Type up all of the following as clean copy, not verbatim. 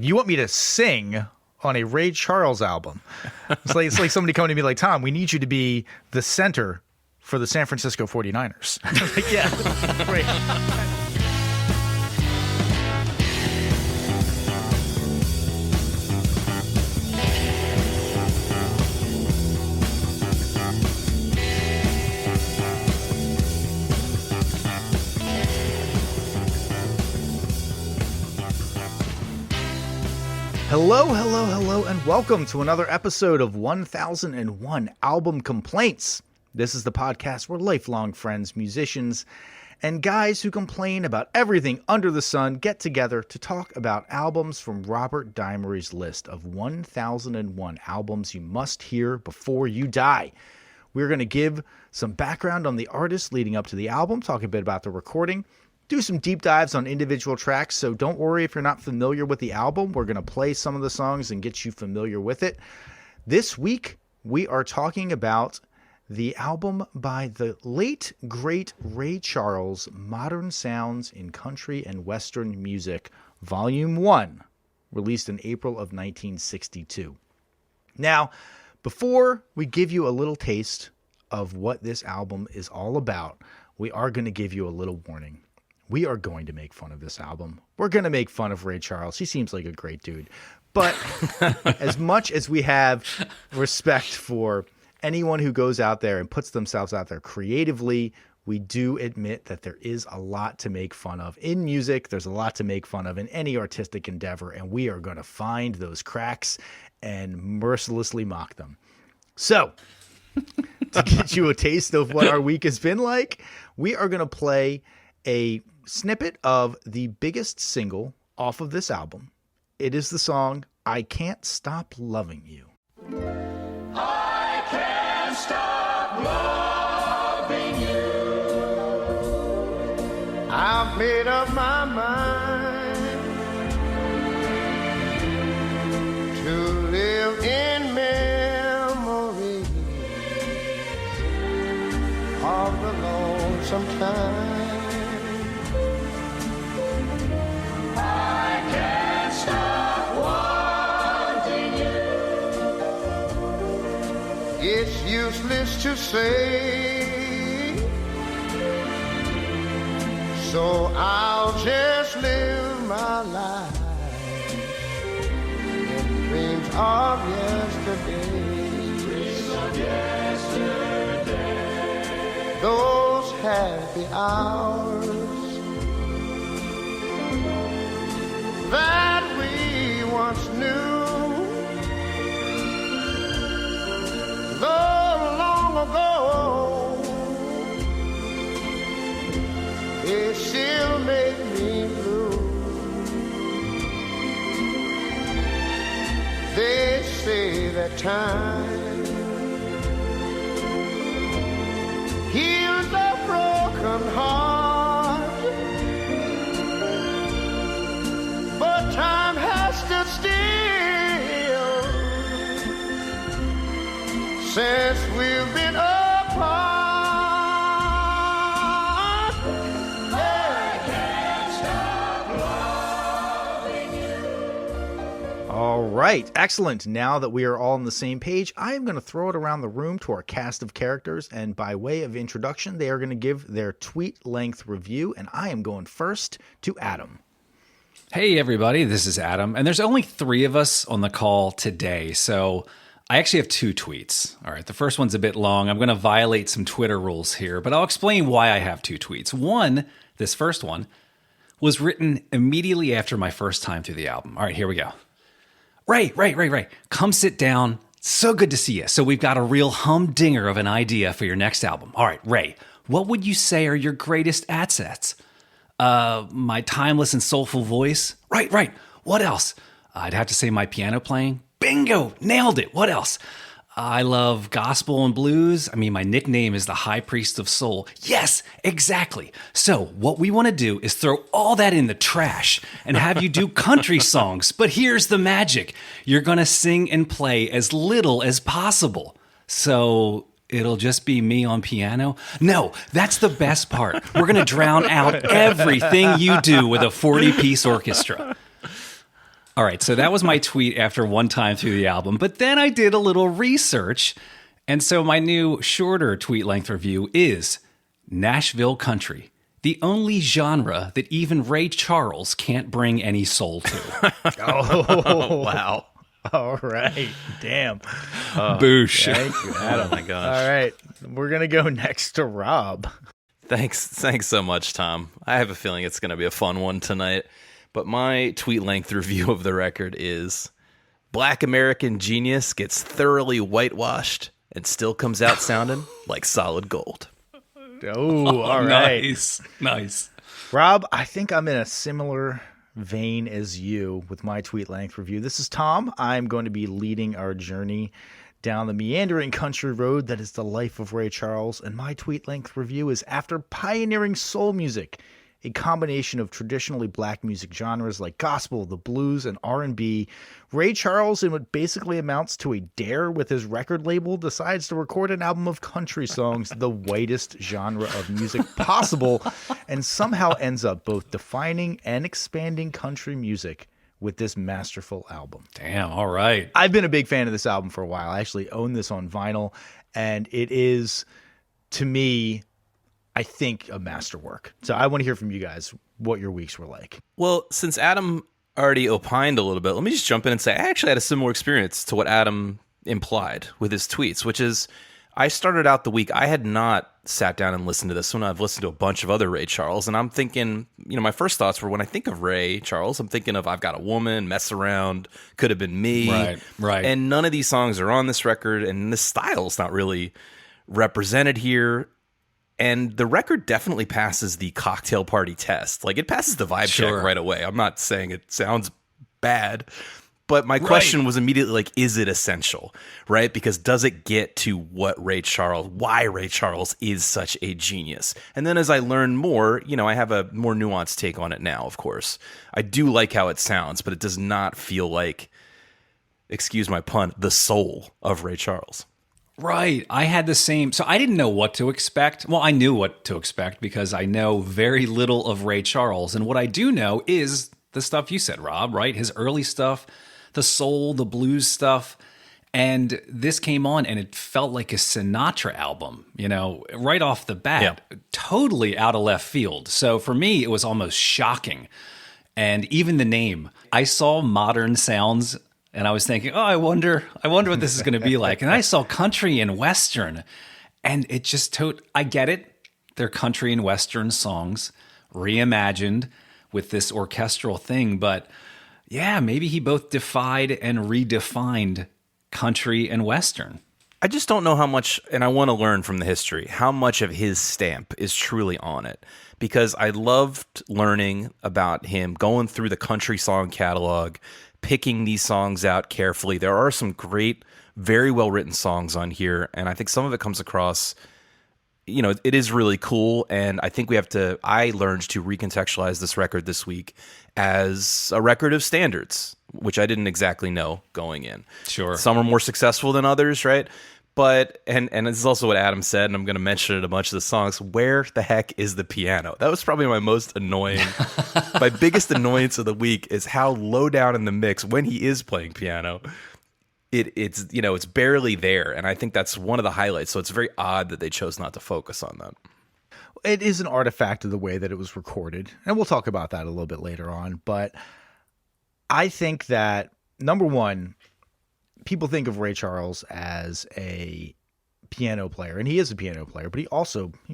You want me to sing on a Ray Charles album? It's like somebody coming to me like, Tom, we need you to be the center for the San Francisco 49ers. Like, yeah, great. Hello, and welcome to another episode of 1001 Album Complaints. This is the podcast where lifelong friends, musicians, and guys who complain about everything under the sun get together to talk about albums from Robert Dimery's list of 1001 albums you must hear before you die. We're going to give some background on the artist leading up to the album, talk a bit about the recording, do some deep dives on individual tracks, so don't worry if you're not familiar with the album. We're going to play some of the songs and get you familiar with it. This week, we are talking about the album by the late, great Ray Charles, Modern Sounds in Country and Western Music, Volume 1, released in April of 1962. Now, before we give you a little taste of what this album is all about, we are going to give you a little warning. We are going to make fun of this album. We're going to make fun of Ray Charles. He seems like a great dude. But as much as we have respect for anyone who goes out there and puts themselves out there creatively, we do admit that there is a lot to make fun of in music. There's a lot to make fun of in any artistic endeavor, and we are going to find those cracks and mercilessly mock them. So, to get you a taste of what our week has been like, we are going to play a snippet of the biggest single off of this album. It is the song, I Can't Stop Loving You. I can't stop loving you. I've made up my mind to live in memory of the lonesome time. I can't stop wanting you. It's useless to say, so I'll just live my life in dreams of yesterday. Dreams of yesterday. Those happy hours that we once knew, though long ago, it still made me blue. They say that time heals a broken heart, but time has stood still since we've been apart. I can't stop loving you. All right, excellent. Now that we are all on the same page, I am going to throw it around the room to our cast of characters, and by way of introduction, they are going to give their tweet-length review, and I am going first to Adam. Hey everybody, this is Adam, and there's only 3 of us on the call today, so I actually have 2 tweets. All right, the first one's a bit long. I'm going to violate some Twitter rules here, but I'll explain why I have 2 tweets. One, this first one, was written immediately after my first time through the album. All right, here we go. Ray, come sit down. So good to see you. So we've got a real humdinger of an idea for your next album. All right, Ray, what would you say are your greatest assets? My timeless and soulful voice. Right. What else? I'd have to say my piano playing. Bingo! Nailed it. What else? I love gospel and blues. I mean, my nickname is the High Priest of Soul. Yes, exactly. So what we want to do is throw all that in the trash and have you do country songs. But here's the magic. You're going to sing and play as little as possible. So it'll just be me on piano? No, that's the best part. We're going to drown out everything you do with a 40-piece orchestra. All right, so that was my tweet after one time through the album, but then I did a little research, and so my new shorter tweet length review is Nashville Country, the only genre that even Ray Charles can't bring any soul to. Oh, Wow. all right. Damn. Boosh. Thank you, Adam. Oh my gosh. All right. We're going to go next to Rob. Thanks so much, Tom. I have a feeling it's going to be a fun one tonight. But my tweet length review of the record is Black American Genius gets thoroughly whitewashed and still comes out sounding like solid gold. Oh, all right. Nice. Rob, I think I'm in a similar vein as you with my tweet length review. This is Tom. I'm going to be leading our journey down the meandering country road that is the life of Ray Charles, and my tweet length review is after pioneering soul music, a combination of traditionally black music genres like gospel, the blues, and R&B, Ray Charles, in what basically amounts to a dare with his record label, decides to record an album of country songs, the whitest genre of music possible, and somehow ends up both defining and expanding country music with this masterful album. Damn, all right. I've been a big fan of this album for a while. I actually own this on vinyl, and it is, to me, I think, a masterwork. So I want to hear from you guys what your weeks were like. Well, since Adam already opined a little bit, let me just jump in and say I actually had a similar experience to what Adam implied with his tweets, which is I started out the week, I had not sat down and listened to this one. I've listened to a bunch of other Ray Charles, and I'm thinking, my first thoughts were when I think of Ray Charles, I'm thinking of I've Got a Woman, Mess Around, Could Have Been Me. Right. And none of these songs are on this record, and the style's not really represented here. And the record definitely passes the cocktail party test. Like, it passes the vibe check right away. I'm not saying it sounds bad, but my question was immediately like, is it essential, right? Because does it get to why Ray Charles is such a genius? And then as I learn more, I have a more nuanced take on it now, of course. I do like how it sounds, but it does not feel like, excuse my pun, the soul of Ray Charles. Right. I had the same. So I didn't know what to expect. Well, I knew what to expect because I know very little of Ray Charles. And what I do know is the stuff you said, Rob, right? His early stuff, the soul, the blues stuff. And this came on and it felt like a Sinatra album, right off the bat, totally out of left field. So for me, it was almost shocking. And even the name, I saw modern sounds and I was thinking, I wonder what this is going to be like. And I saw country and Western, and it just I get it. They're country and Western songs reimagined with this orchestral thing. But yeah, maybe he both defied and redefined country and Western. I just don't know how much, and I want to learn from the history, how much of his stamp is truly on it. Because I loved learning about him going through the country song catalog, picking these songs out carefully. There are some great, very well-written songs on here, and I think some of it comes across, it is really cool, and I think I learned to recontextualize this record this week as a record of standards, which I didn't exactly know going in. Sure. Some are more successful than others, right? But, and this is also what Adam said, and I'm going to mention it in a bunch of the songs, where the heck is the piano? That was probably my most annoying, my biggest annoyance of the week is how low down in the mix, when he is playing piano, it's barely there. And I think that's one of the highlights. So it's very odd that they chose not to focus on that. It is an artifact of the way that it was recorded, and we'll talk about that a little bit later on. But I think that, number one, people think of Ray Charles as a piano player, and he is a piano player, but he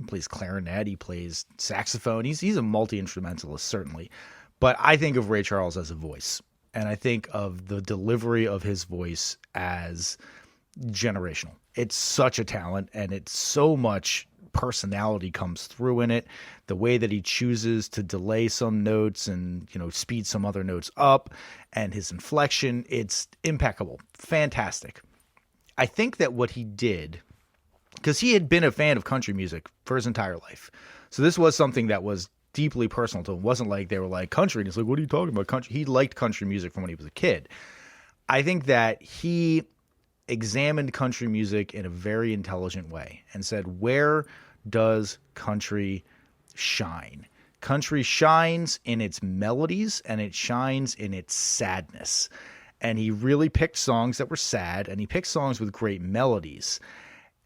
plays clarinet, he plays saxophone. He's a multi-instrumentalist, certainly. But I think of Ray Charles as a voice, and I think of the delivery of his voice as generational. It's such a talent, and it's so much personality comes through in it. The way that he chooses to delay some notes and, speed some other notes up, and his inflection, it's impeccable. Fantastic. I think that what he did, because he had been a fan of country music for his entire life. So this was something that was deeply personal to him. It wasn't like they were like, country. And it's like, what are you talking about? Country. He liked country music from when he was a kid. I think that he examined country music in a very intelligent way and said, where does country shine? Country shines in its melodies and it shines in its sadness. And he really picked songs that were sad, and he picked songs with great melodies.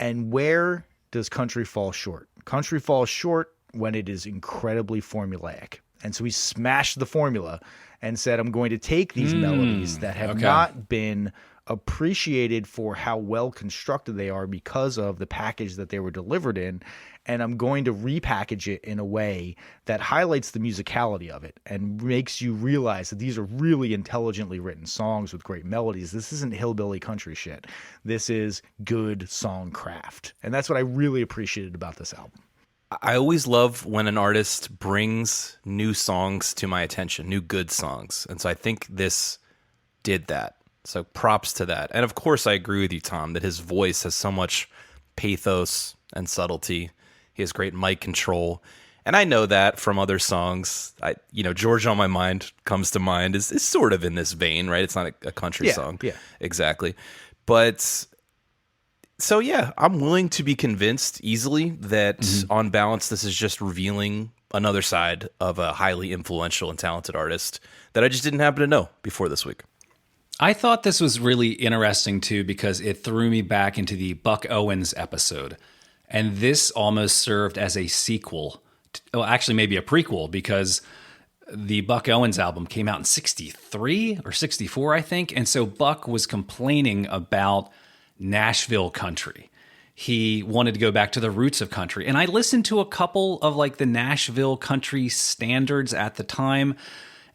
And where does country fall short? Country falls short when it is incredibly formulaic. And so he smashed the formula and said, I'm going to take these melodies that have not been appreciated for how well constructed they are because of the package that they were delivered in, and I'm going to repackage it in a way that highlights the musicality of it and makes you realize that these are really intelligently written songs with great melodies. This isn't hillbilly country shit. This is good song craft. And that's what I really appreciated about this album. I always love when an artist brings new songs to my attention, new good songs. And so I think this did that. So props to that. And of course, I agree with you, Tom, that his voice has so much pathos and subtlety. He has great mic control. And I know that from other songs. Georgia on My Mind comes to mind is sort of in this vein, right? It's not a country song. Yeah. Exactly. But so, yeah, I'm willing to be convinced easily that on balance, this is just revealing another side of a highly influential and talented artist that I just didn't happen to know before this week. I thought this was really interesting, too, because it threw me back into the Buck Owens episode. And this almost served as a sequel. Well, actually, maybe a prequel, because the Buck Owens album came out in 63 or 64, I think. And so Buck was complaining about Nashville country. He wanted to go back to the roots of country. And I listened to a couple of like the Nashville country standards at the time.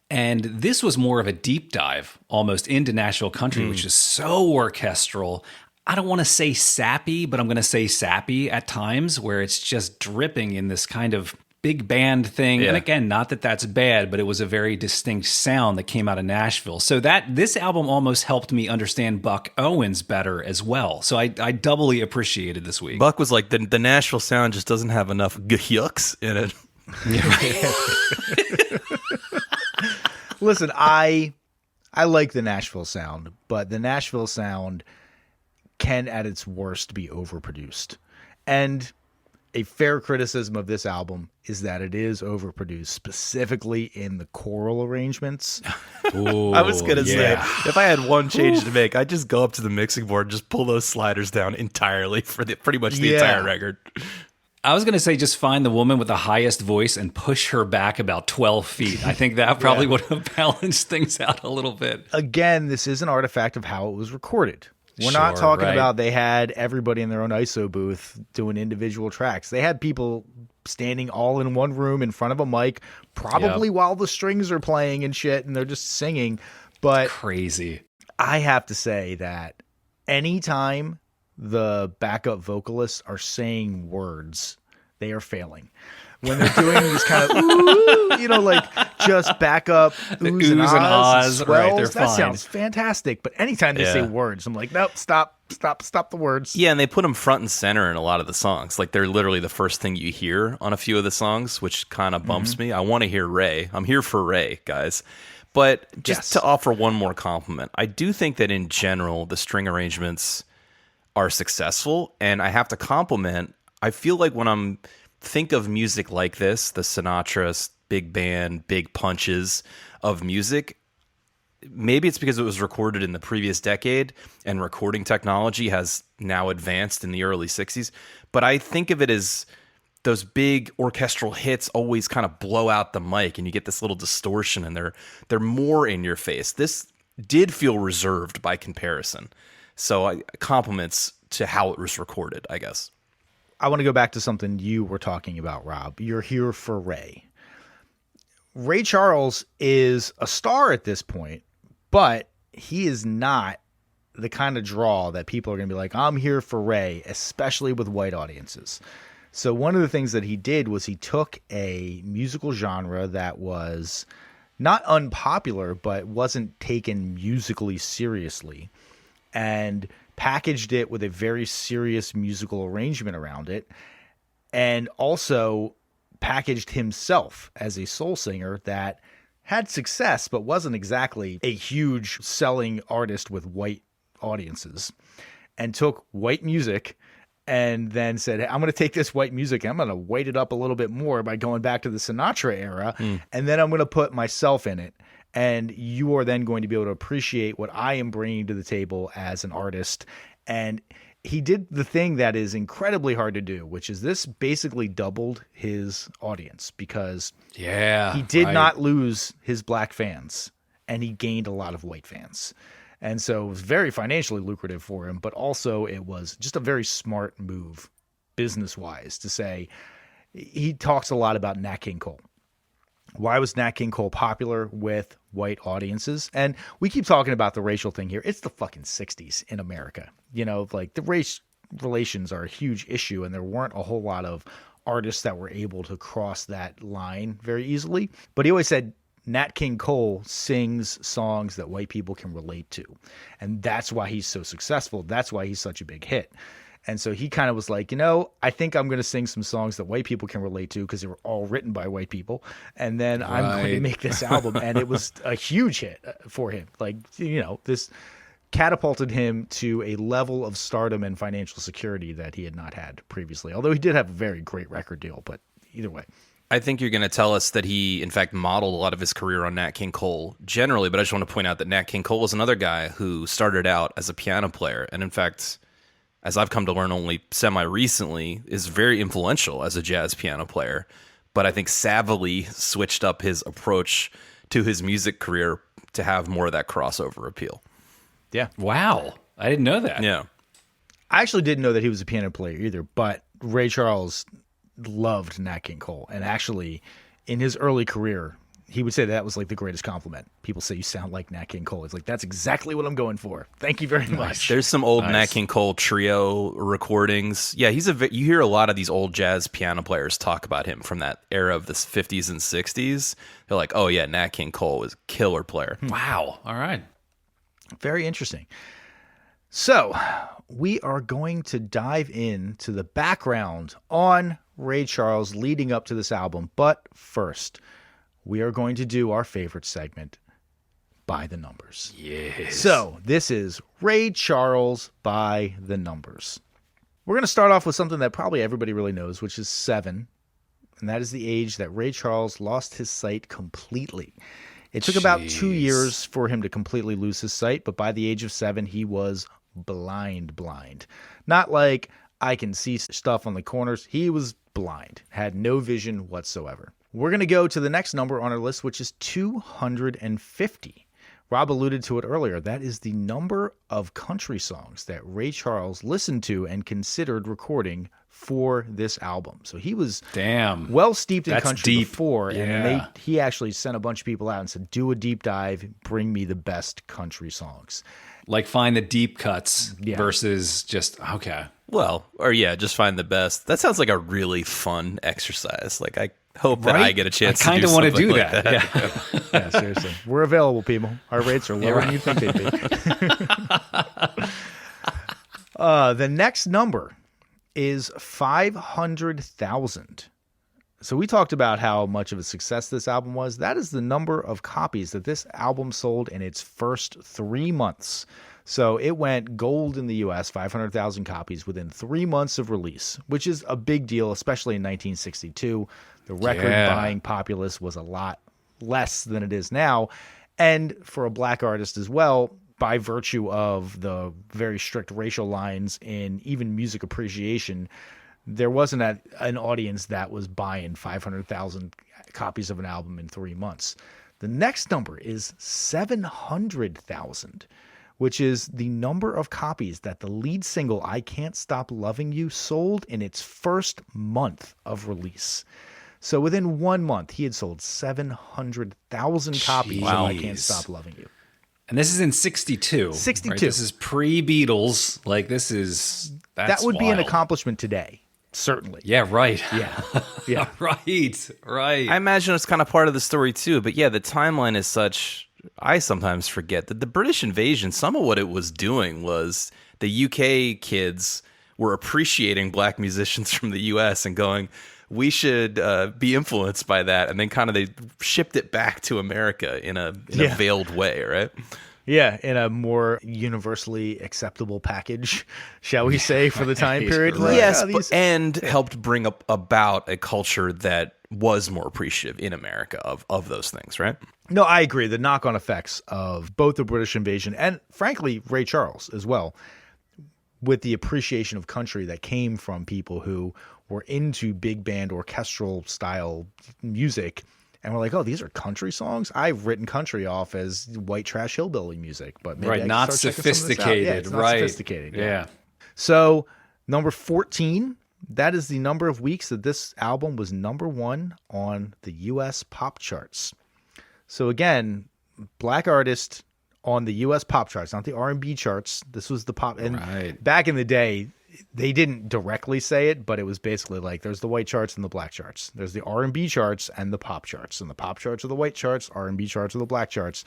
And this was more of a deep dive almost into Nashville country, which is so orchestral. I don't want to say sappy, but I'm going to say sappy at times, where it's just dripping in this kind of big band thing. Yeah. And again, not that that's bad, but it was a very distinct sound that came out of Nashville. So this album almost helped me understand Buck Owens better as well. So I doubly appreciated this week. Buck was like, the Nashville sound just doesn't have enough yucks in it. Listen, I like the Nashville sound, but the Nashville sound can at its worst be overproduced. And a fair criticism of this album is that it is overproduced, specifically in the choral arrangements. Ooh, I was going to say, if I had one change to make, I'd just go up to the mixing board and just pull those sliders down entirely for pretty much the entire record. I was going to say, just find the woman with the highest voice and push her back about 12 feet. I think that probably would have balanced things out a little bit. Again, this is an artifact of how it was recorded. We're not talking about they had everybody in their own ISO booth doing individual tracks. They had people standing all in one room in front of a mic, probably while the strings are playing and shit, and they're just singing. But crazy. I have to say that anytime the backup vocalists are saying words, they are failing. When they're doing these kind of, like just backup oohs and ahs, and swells, right, that sounds fantastic. But anytime they say words, I'm like, nope, stop the words. Yeah, and they put them front and center in a lot of the songs. Like they're literally the first thing you hear on a few of the songs, which kind of bumps me. I want to hear Ray. I'm here for Ray, guys. But just to offer one more compliment, I do think that in general, the string arrangements are successful. And I have to compliment, I feel like when I'm think of music like this, the Sinatra big band, big punches of music, maybe it's because it was recorded in the previous decade and recording technology has now advanced in the early 60s. But I think of it as those big orchestral hits always kind of blow out the mic and you get this little distortion and they're more in your face. This did feel reserved by comparison. So compliments to how it was recorded, I guess. I want to go back to something you were talking about, Rob. You're here for Ray. Ray Charles is a star at this point, but he is not the kind of draw that people are going to be like, I'm here for Ray, especially with white audiences. So one of the things that he did was he took a musical genre that was not unpopular, but wasn't taken musically seriously, and packaged it with a very serious musical arrangement around it, and also packaged himself as a soul singer that had success but wasn't exactly a huge selling artist with white audiences, and took white music and then said, hey, I'm going to take this white music and I'm going to weight it up a little bit more by going back to the Sinatra era, and then I'm going to put myself in it. And you are then going to be able to appreciate what I am bringing to the table as an artist. And he did the thing that is incredibly hard to do, which is this basically doubled his audience because he did not lose his black fans and he gained a lot of white fans. And so it was very financially lucrative for him, but also it was just a very smart move business-wise to say, he talks a lot about Nat King Cole. Why was Nat King Cole popular with white audiences? And we keep talking about the racial thing here. It's the fucking 60s in America. You know, like the race relations are a huge issue, and there weren't a whole lot of artists that were able to cross that line very easily. But he always said Nat King Cole sings songs that white people can relate to. And that's why he's so successful. That's why he's such a big hit. And so he kind of was like, you know, I think I'm going to sing some songs that white people can relate to because they were all written by white people. And then I'm going to make this album. And it was a huge hit for him. Like, you know, this catapulted him to a level of stardom and financial security that he had not had previously. Although he did have a very great record deal, but either way. I think you're going to tell us that he, in fact, modeled a lot of his career on Nat King Cole generally. But I just want to point out that Nat King Cole was another guy who started out as a piano player. And in fact, as I've come to learn only semi-recently, is very influential as a jazz piano player, but I think savvily switched up his approach to his music career to have more of that crossover appeal. Yeah. Wow. I didn't know that. Yeah. I actually didn't know that he was a piano player either, but Ray Charles loved Nat King Cole. And actually, in his early career, he would say that was like the greatest compliment. People say you sound like Nat King Cole. It's like, that's exactly what I'm going for. Thank you very much. There's some old Nat King Cole trio recordings. Yeah, you hear a lot of these old jazz piano players talk about him from that era of the 50s and 60s. They're like, oh yeah, Nat King Cole was a killer player. Wow. All right. Very interesting. So we are going to dive into the background on Ray Charles leading up to this album. But first, we are going to do our favorite segment, By the Numbers. Yes. So this is Ray Charles by the Numbers. We're going to start off with something that probably everybody really knows, which is 7. And that is the age that Ray Charles lost his sight completely. It took about 2 years for him to completely lose his sight, but by the age of 7, he was blind. Not like I can see stuff on the corners. He was blind, had no vision whatsoever. We're going to go to the next number on our list, which is 250. Rob alluded to it earlier. That is the number of country songs that Ray Charles listened to and considered recording for this album. So he was well steeped in country before, and he actually sent a bunch of people out and said, do a deep dive, bring me the best country songs. Like find the deep cuts versus just, okay. Well, or just find the best. That sounds like a really fun exercise. Like I hope that I get a chance to do something do like that. that. Yeah, seriously. We're available, people. Our rates are lower than you think they'd be. The next number is 500,000. So we talked about how much of a success this album was. That is the number of copies that this album sold in its first 3 months. So it went gold in the US, 500,000 copies within 3 months of release, which is a big deal, especially in 1962. The record-buying populace was a lot less than it is now. And for a black artist as well, by virtue of the very strict racial lines in even music appreciation, there wasn't an audience that was buying 500,000 copies of an album in 3 months. The next number is 700,000, which is the number of copies that the lead single I Can't Stop Loving You sold in its first month of release. So within 1 month, he had sold 700,000 copies of I Can't Stop Loving You. And this is in 62. 62. Right? This is pre-Beatles. Like, that would be an accomplishment today. Certainly. Yeah, right. Yeah. Right. I imagine it's kind of part of the story too. But yeah, the timeline is such, I sometimes forget that the British invasion, some of what it was doing was the UK kids were appreciating black musicians from the US and going, we should be influenced by that. And then kind of they shipped it back to America in a veiled way, right? Yeah, in a more universally acceptable package, shall we say, for the time period. Right. Yes, these- and helped bring up about a culture that was more appreciative in America of those things, right? No, I agree. The knock-on effects of both the British invasion and, frankly, Ray Charles as well, with the appreciation of country that came from people who were into big band orchestral style music. And we're like, oh, these are country songs? I've written country off as white trash hillbilly music, but maybe I can not start checking some of this out. Yeah, sophisticated, it's not right? sophisticated. Yeah. So number 14, that is the number of weeks that this album was number 1 on the U.S. pop charts. So again, black artist on the U.S. pop charts, not the R&B charts. This was the pop. And back in the day, they didn't directly say it, but it was basically like there's the white charts and the black charts. There's the R&B charts and the pop charts. And the pop charts are the white charts, R&B charts are the black charts.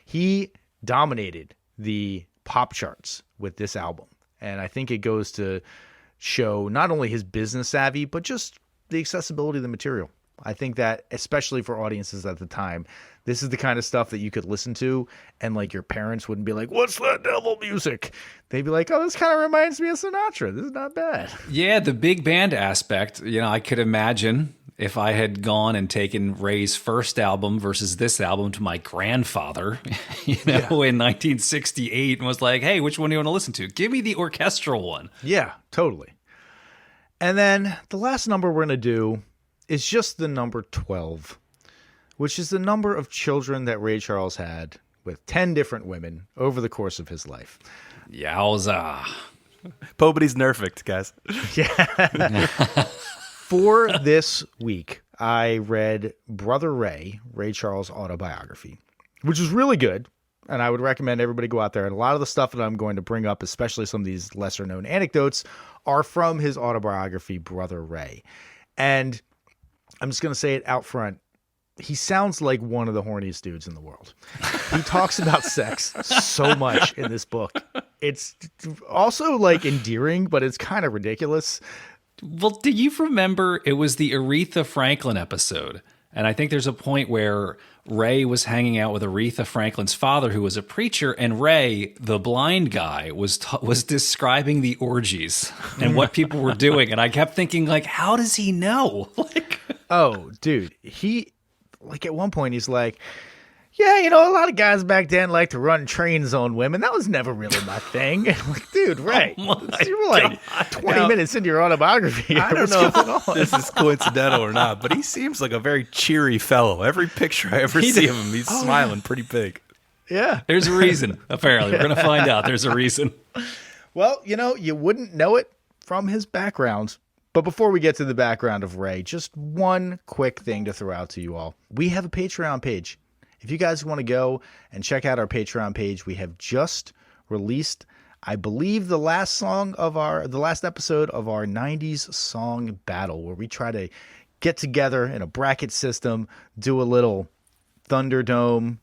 He dominated the pop charts with this album. And I think it goes to show not only his business savvy, but just the accessibility of the material. I think that, especially for audiences at the time, this is the kind of stuff that you could listen to and like your parents wouldn't be like, what's that devil music? They'd be like, oh, this kind of reminds me of Sinatra. This is not bad. Yeah, the big band aspect, I could imagine if I had gone and taken Ray's first album versus this album to my grandfather, in 1968 and was like, hey, which one do you want to listen to? Give me the orchestral one. Yeah, totally. And then the last number we're going to do is just the number 12, which is the number of children that Ray Charles had with 10 different women over the course of his life. Yowza. Pobody's nerfed, guys. For this week, I read Brother Ray Charles' autobiography, which was really good. And I would recommend everybody go out there. And a lot of the stuff that I'm going to bring up, especially some of these lesser known anecdotes, are from his autobiography, Brother Ray. And I'm just going to say it out front. He sounds like one of the horniest dudes in the world. He talks about sex so much in this book. It's also like endearing, but it's kind of ridiculous. Well, do you remember it was the Aretha Franklin episode? And I think there's a point where Ray was hanging out with Aretha Franklin's father, who was a preacher, and Ray, the blind guy, was describing the orgies and what people were doing. And I kept thinking, like, how does he know? Oh, dude, at one point he's like, yeah, a lot of guys back then like to run trains on women. That was never really my thing. And I'm like, dude, Ray, you were like 20 minutes into your autobiography. I don't know if this is coincidental or not, but he seems like a very cheery fellow. Every picture I ever see of him, he's smiling pretty big. Yeah. There's a reason, apparently. We're going to find out there's a reason. Well, you wouldn't know it from his background. But before we get to the background of Ray, just one quick thing to throw out to you all. We have a Patreon page. If you guys want to go and check out our Patreon page, we have just released, I believe, the last episode of our 90s song battle, where we try to get together in a bracket system, do a little Thunderdome,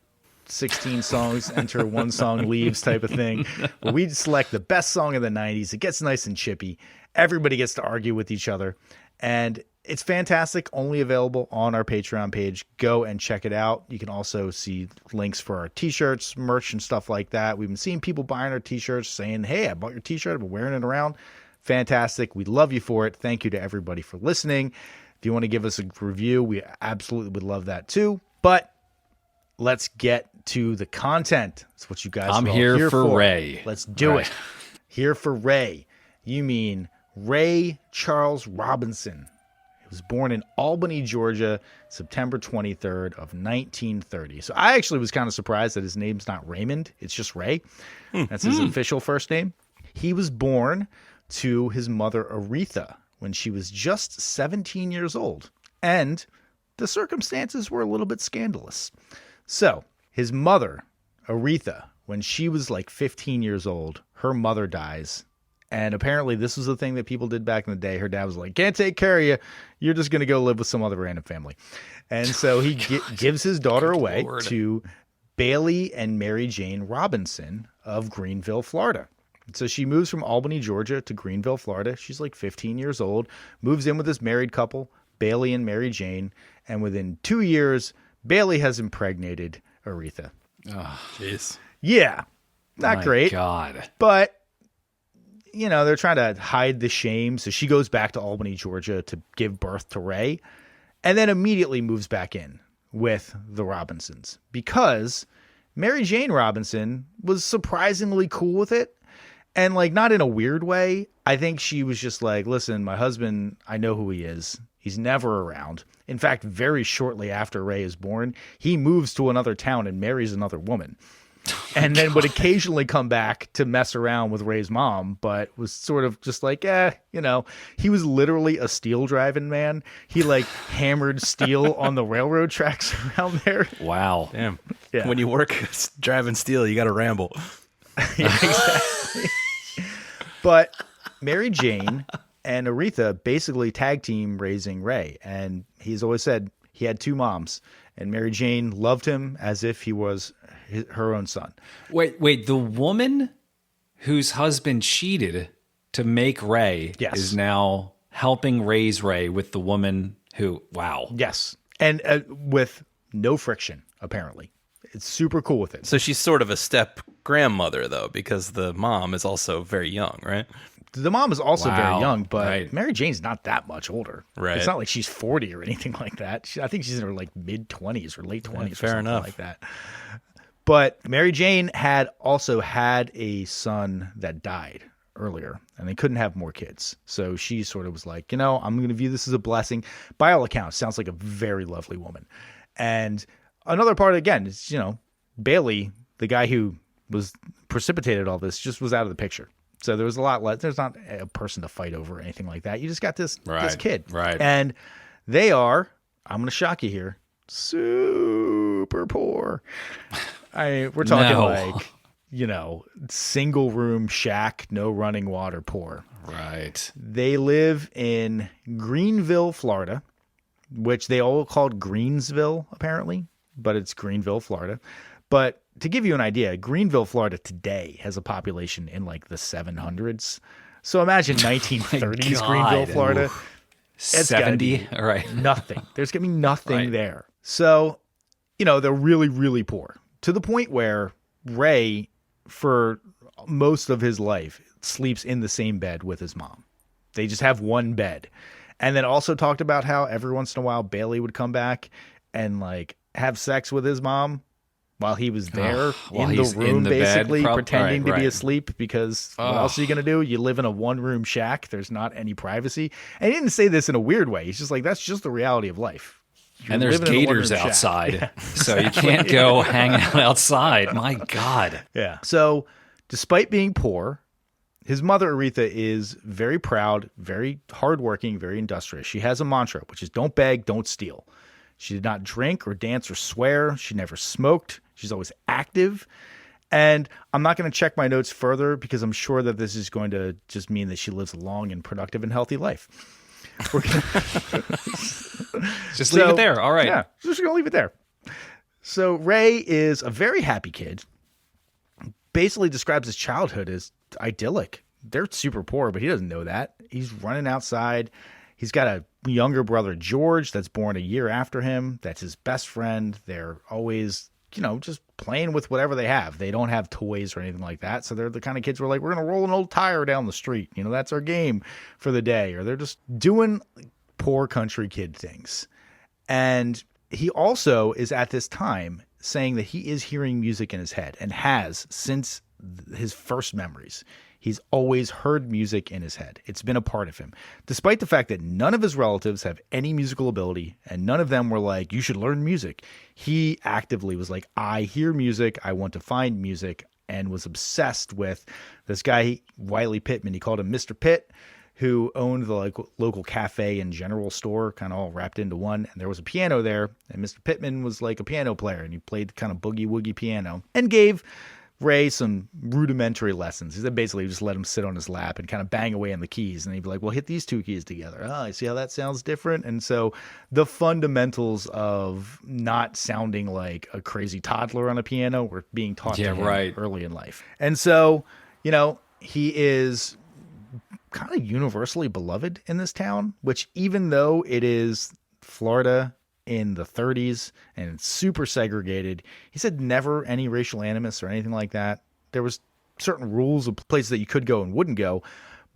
16 songs, enter one song leaves type of thing, where we select the best song of the 90s. It gets nice and chippy. Everybody gets to argue with each other. And it's fantastic, only available on our Patreon page. Go and check it out. You can also see links for our t-shirts, merch, and stuff like that. We've been seeing people buying our t-shirts saying, hey, I bought your t-shirt. I've been wearing it around. Fantastic. We love you for it. Thank you to everybody for listening. If you want to give us a review, we absolutely would love that too. But let's get to the content. That's what you guys I'm are all here for Ray. Let's do it. Here for Ray. You mean Ray Charles Robinson. He was born in Albany, Georgia, September 23rd of 1930. So I actually was kind of surprised that his name's not Raymond. It's just Ray. That's his official first name. He was born to his mother, Aretha, when she was just 17 years old. And the circumstances were a little bit scandalous. So his mother, Aretha, when she was like 15 years old, her mother dies. And apparently this was the thing that people did back in the day. Her dad was like, can't take care of you. You're just going to go live with some other random family. And so he gives his daughter away to Bailey and Mary Jane Robinson of Greenville, Florida. So she moves from Albany, Georgia to Greenville, Florida. She's like 15 years old, moves in with this married couple, Bailey and Mary Jane. And within 2 years, Bailey has impregnated Aretha. Oh, jeez. Yeah, not My great. God. But, they're trying to hide the shame. So she goes back to Albany, Georgia to give birth to Ray, and then immediately moves back in with the Robinsons because Mary Jane Robinson was surprisingly cool with it. And like, not in a weird way. I think she was just like, listen, my husband, I know who he is. He's never around. In fact, very shortly after Ray is born, he moves to another town and marries another woman. And then would occasionally come back to mess around with Ray's mom, but was sort of just like, he was literally a steel driving man. He like hammered steel on the railroad tracks around there. Wow. Damn. Yeah. When you work driving steel, you got to ramble. Yeah, exactly. But Mary Jane and Aretha basically tag team raising Ray. And he's always said he had two moms. And Mary Jane loved him as if he was her own son. Wait. The woman whose husband cheated to make Ray is now helping raise Ray with the woman who, wow. Yes. And with no friction, apparently. It's super cool with it. So she's sort of a step grandmother, though, because the mom is also very young, right? The mom is also very Wow. young, but Right. Mary Jane's not that much older. Right. It's not like she's 40 or anything like that. I think she's in her like mid-20s or late 20s or fair something enough. like that. But Mary Jane had also had a son that died earlier, and they couldn't have more kids. So she sort of was like, I'm going to view this as a blessing. By all accounts, sounds like a very lovely woman. And another part, again, is, Bailey, the guy who was precipitated all this, just was out of the picture. So there was a lot less. There's not a person to fight over or anything like that. You just got this kid. Right. And they are, I'm going to shock you here, super poor. We're talking No. like, single room shack, no running water poor. Right. They live in Greenville, Florida, which they all called Greensville, apparently, but it's Greenville, Florida. But to give you an idea, Greenville, Florida today has a population in like the 700s. So imagine 1930s God. Greenville, Florida. Ooh. It's gotta 70. be All right. Nothing. There's going to be nothing Right. there. So, they're really, really poor to the point where Ray, for most of his life, sleeps in the same bed with his mom. They just have one bed. And then also talked about how every once in a while Bailey would come back and like have sex with his mom while he was there while in the he's room, in the bed, basically pretending to be right. asleep because what else are you going to do? You live in a one-room shack. There's not any privacy. And he didn't say this in a weird way. He's just like, that's just the reality of life. You're And there's living in a gators one-room shack. outside. Yeah. So you can't go hang out outside. My God. Yeah. So despite being poor, his mother, Aretha, is very proud, very hardworking, very industrious. She has a mantra, which is don't beg, don't steal. She did not drink or dance or swear. She never smoked. She's always active. And I'm not going to check my notes further because I'm sure that this is going to just mean that she lives a long and productive and healthy life. We're gonna... Just leave it there. All right. Yeah, just going to leave it there. So Ray is a very happy kid. Basically describes his childhood as idyllic. They're super poor, but he doesn't know that. He's running outside. He's got a younger brother, George, that's born a year after him. That's his best friend. They're always, just playing with whatever they have. They don't have toys or anything like that. So they're the kind of kids who are like, we're going to roll an old tire down the street. That's our game for the day. Or they're just doing poor country kid things. And he also is at this time saying that he is hearing music in his head and has since his first memories. He's always heard music in his head. It's been a part of him, despite the fact that none of his relatives have any musical ability and none of them were like, you should learn music. He actively was like, I hear music. I want to find music, and was obsessed with this guy, Wiley Pittman. He called him Mr. Pitt, who owned the local cafe and general store, kind of all wrapped into one. And there was a piano there, and Mr. Pittman was like a piano player, and he played kind of boogie-woogie piano and gave Ray some rudimentary lessons. He said basically just let him sit on his lap and kind of bang away on the keys. And he'd be like, well, hit these two keys together. Oh, I see how that sounds different. And so the fundamentals of not sounding like a crazy toddler on a piano were being taught to him early in life. And so, he is kind of universally beloved in this town, which even though it is Florida in the 30s and it's super segregated. He said never any racial animus or anything like that. There was certain rules of places that you could go and wouldn't go,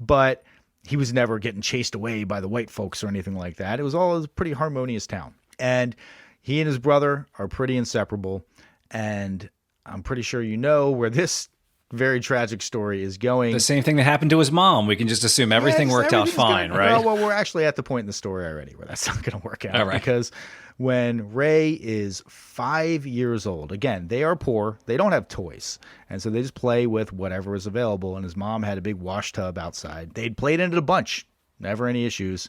but he was never getting chased away by the white folks or anything like that. It was a pretty harmonious town. And he and his brother are pretty inseparable. And I'm pretty sure you know where this very tragic story is going. The same thing that happened to his mom. We can just assume everything worked out fine, right? Well, we're actually at the point in the story already where that's not going to work out. All right. Because when Ray is 5 years old, again, they are poor. They don't have toys. And so they just play with whatever is available. And his mom had a big wash tub outside. They'd played in it a bunch. Never any issues.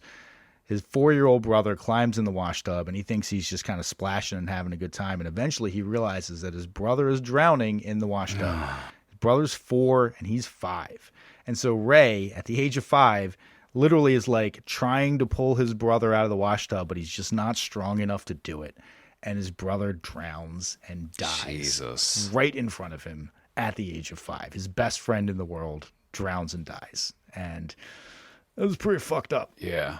His 4-year-old brother climbs in the wash tub and he thinks he's just kind of splashing and having a good time. And eventually he realizes that his brother is drowning in the wash tub. His brother's 4 and he's 5. And so Ray, at the age of 5, literally is like trying to pull his brother out of the wash tub, but he's just not strong enough to do it. And his brother drowns and dies right in front of him at the age of 5. His best friend in the world drowns and dies. And it was pretty fucked up. Yeah.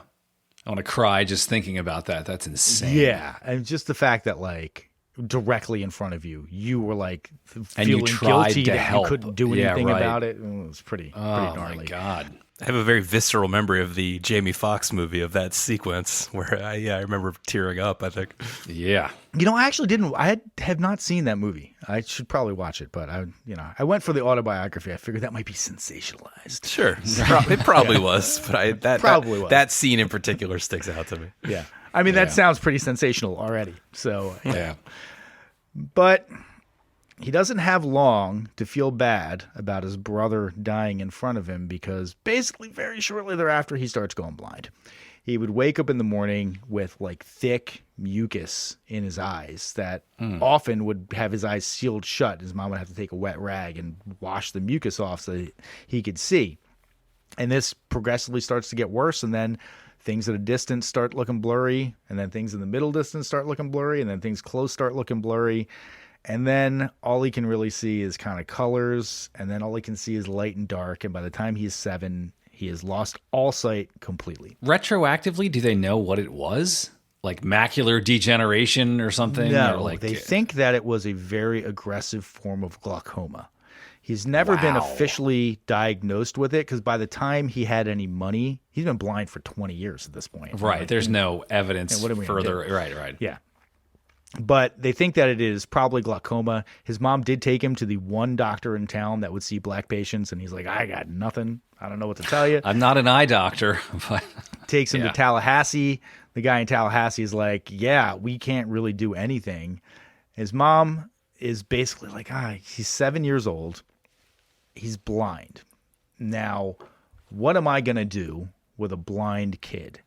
I want to cry just thinking about that. That's insane. Yeah. And just the fact that, like, directly in front of you, you were like and you feeling tried guilty to that help. you couldn't do anything right. about it. It was pretty gnarly. Oh, my God. I have a very visceral memory of the Jamie Foxx movie of that sequence where I remember tearing up, I think. Yeah. You know, I actually didn't. I have not seen that movie. I should probably watch it, but I went for the autobiography. I figured that might be sensationalized. Sure, it probably was, but that scene in particular sticks out to me. Yeah, I mean that sounds pretty sensational already. So Yeah. but he doesn't have long to feel bad about his brother dying in front of him because basically very shortly thereafter he starts going blind. He would wake up in the morning with like thick mucus in his eyes that often would have his eyes sealed shut. His mom would have to take a wet rag and wash the mucus off so that he could see. And this progressively starts to get worse, and then things at a distance start looking blurry, and then things in the middle distance start looking blurry, and then things close start looking blurry. And then all he can really see is kind of colors, and then all he can see is light and dark. And by the time he's 7, he has lost all sight completely. Retroactively, do they know what it was? Like macular degeneration or something? No, or like, they think that it was a very aggressive form of glaucoma. He's never been officially diagnosed with it because by the time he had any money, he's been blind for 20 years at this point. Right. There's no evidence what are we gonna further. do? Right. Yeah. But they think that it is probably glaucoma. His mom did take him to the one doctor in town that would see black patients, and he's like, I got nothing. I don't know what to tell you. I'm not an eye doctor, but Takes him to Tallahassee. The guy in Tallahassee is like, yeah, we can't really do anything. His mom is basically like, he's 7 years old. He's blind. Now, what am I going to do with a blind kid?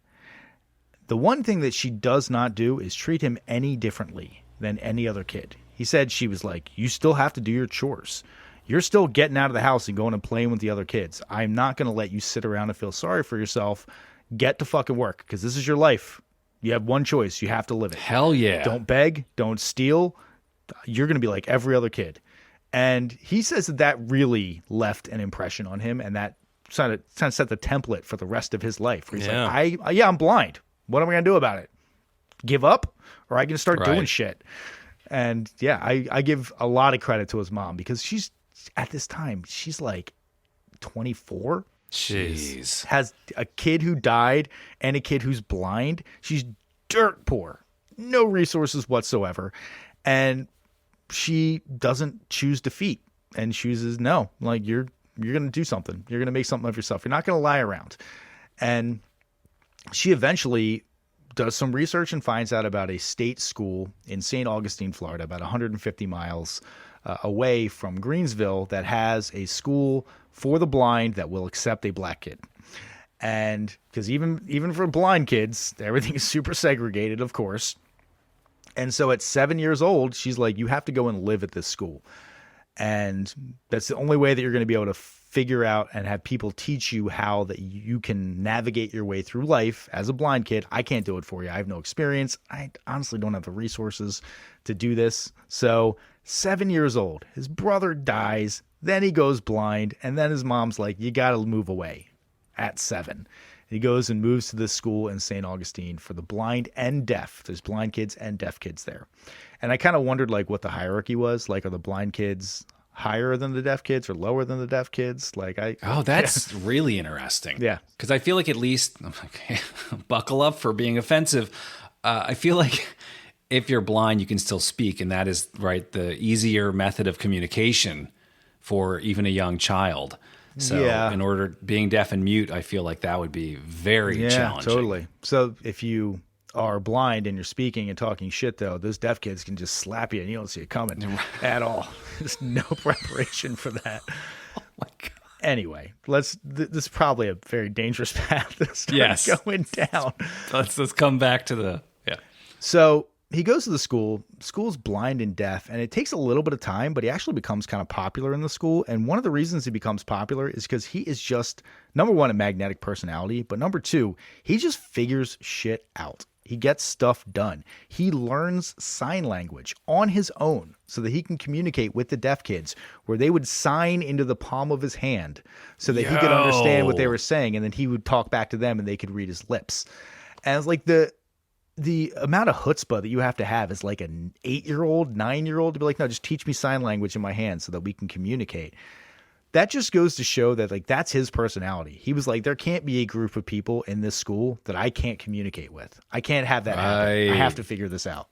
The one thing that she does not do is treat him any differently than any other kid. He said she was like, you still have to do your chores. You're still getting out of the house and going and playing with the other kids. I'm not going to let you sit around and feel sorry for yourself. Get to fucking work because this is your life. You have one choice. You have to live it. hell yeah. Don't beg. Don't steal. You're going to be like every other kid. And he says that really left an impression on him, and that kind of set the template for the rest of his life. Where he's like, I'm blind. What am I going to do about it? Give up? Or I can start doing shit? And I give a lot of credit to his mom because she's, at this time, she's like 24. Jeez. Has a kid who died and a kid who's blind. She's dirt poor. No resources whatsoever. And she doesn't choose defeat and chooses no. Like, you're going to do something. You're going to make something of yourself. You're not going to lie around. And she eventually does some research and finds out about a state school in St. Augustine, Florida, about 150 miles away from Greensville, that has a school for the blind that will accept a black kid. And because even for blind kids, everything is super segregated, of course. And so at 7 years old, she's like, you have to go and live at this school. And that's the only way that you're going to be able to figure out and have people teach you how that you can navigate your way through life as a blind kid. I can't do it for you. I have no experience. I honestly don't have the resources to do this. So 7 years old, his brother dies, then he goes blind, and then his mom's like, you got to move away at 7. He goes and moves to this school in St. Augustine for the blind and deaf. There's blind kids and deaf kids there. And I kind of wondered like what the hierarchy was. Like, are the blind kids higher than the deaf kids or lower than the deaf kids? That's really interesting. Yeah. Because I feel like, at least, buckle up for being offensive. I feel like if you're blind, you can still speak. And that is the easier method of communication for even a young child. So in order, being deaf and mute, I feel like that would be very challenging. Totally. So if you are blind and you're speaking and talking shit, though, those deaf kids can just slap you and you don't see it coming at all. There's no preparation for that. Oh my God. Anyway, this is probably a very dangerous path to start going down. Let's come back to the So he goes to the school. School's blind and deaf, and it takes a little bit of time, but he actually becomes kind of popular in the school. And one of the reasons he becomes popular is because he is just, number one, a magnetic personality, but number two, he just figures shit out. He gets stuff done. He learns sign language on his own so that he can communicate with the deaf kids, where they would sign into the palm of his hand so that he could understand what they were saying, and then he would talk back to them and they could read his lips. And it's like the amount of chutzpah that you have to have as like an 8-year-old, 9-year-old to be like, no, just teach me sign language in my hand so that we can communicate. That just goes to show that like that's his personality. He was like, there can't be a group of people in this school that I can't communicate with. I can't have that happen. I have to figure this out.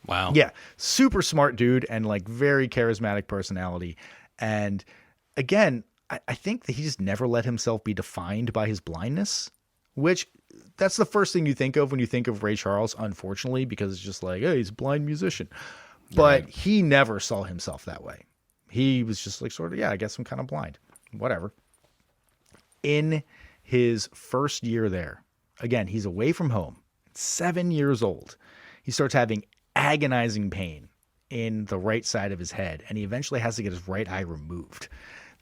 Wow. Yeah. Super smart dude and like very charismatic personality. And again, I think that he just never let himself be defined by his blindness, which that's the first thing you think of when you think of Ray Charles, unfortunately, because it's just like, hey, he's a blind musician. But he never saw himself that way. He was just like, sort of, I guess I'm kind of blind. Whatever. In his first year there, again, he's away from home, 7 years old. He starts having agonizing pain in the right side of his head, and he eventually has to get his right eye removed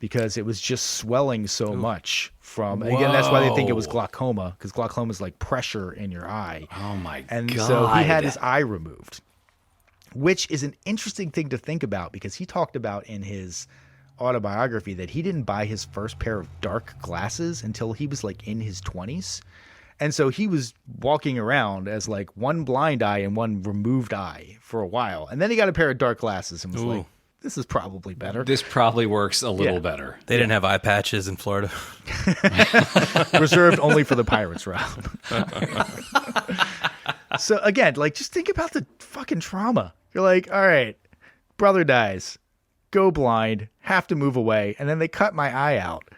because it was just swelling so much from, again, that's why they think it was glaucoma, because glaucoma is like pressure in your eye. Oh my God. And so he had his eye removed, which is an interesting thing to think about because he talked about in his autobiography that he didn't buy his first pair of dark glasses until he was like in his 20s. And so he was walking around as like one blind eye and one removed eye for a while. And then he got a pair of dark glasses and was like, this is probably better. This probably works a little better. They didn't have eye patches in Florida. Reserved only for the Pirates route. So again, like just think about the fucking trauma. You're like, all right, brother dies, go blind, have to move away. And then they cut my eye out.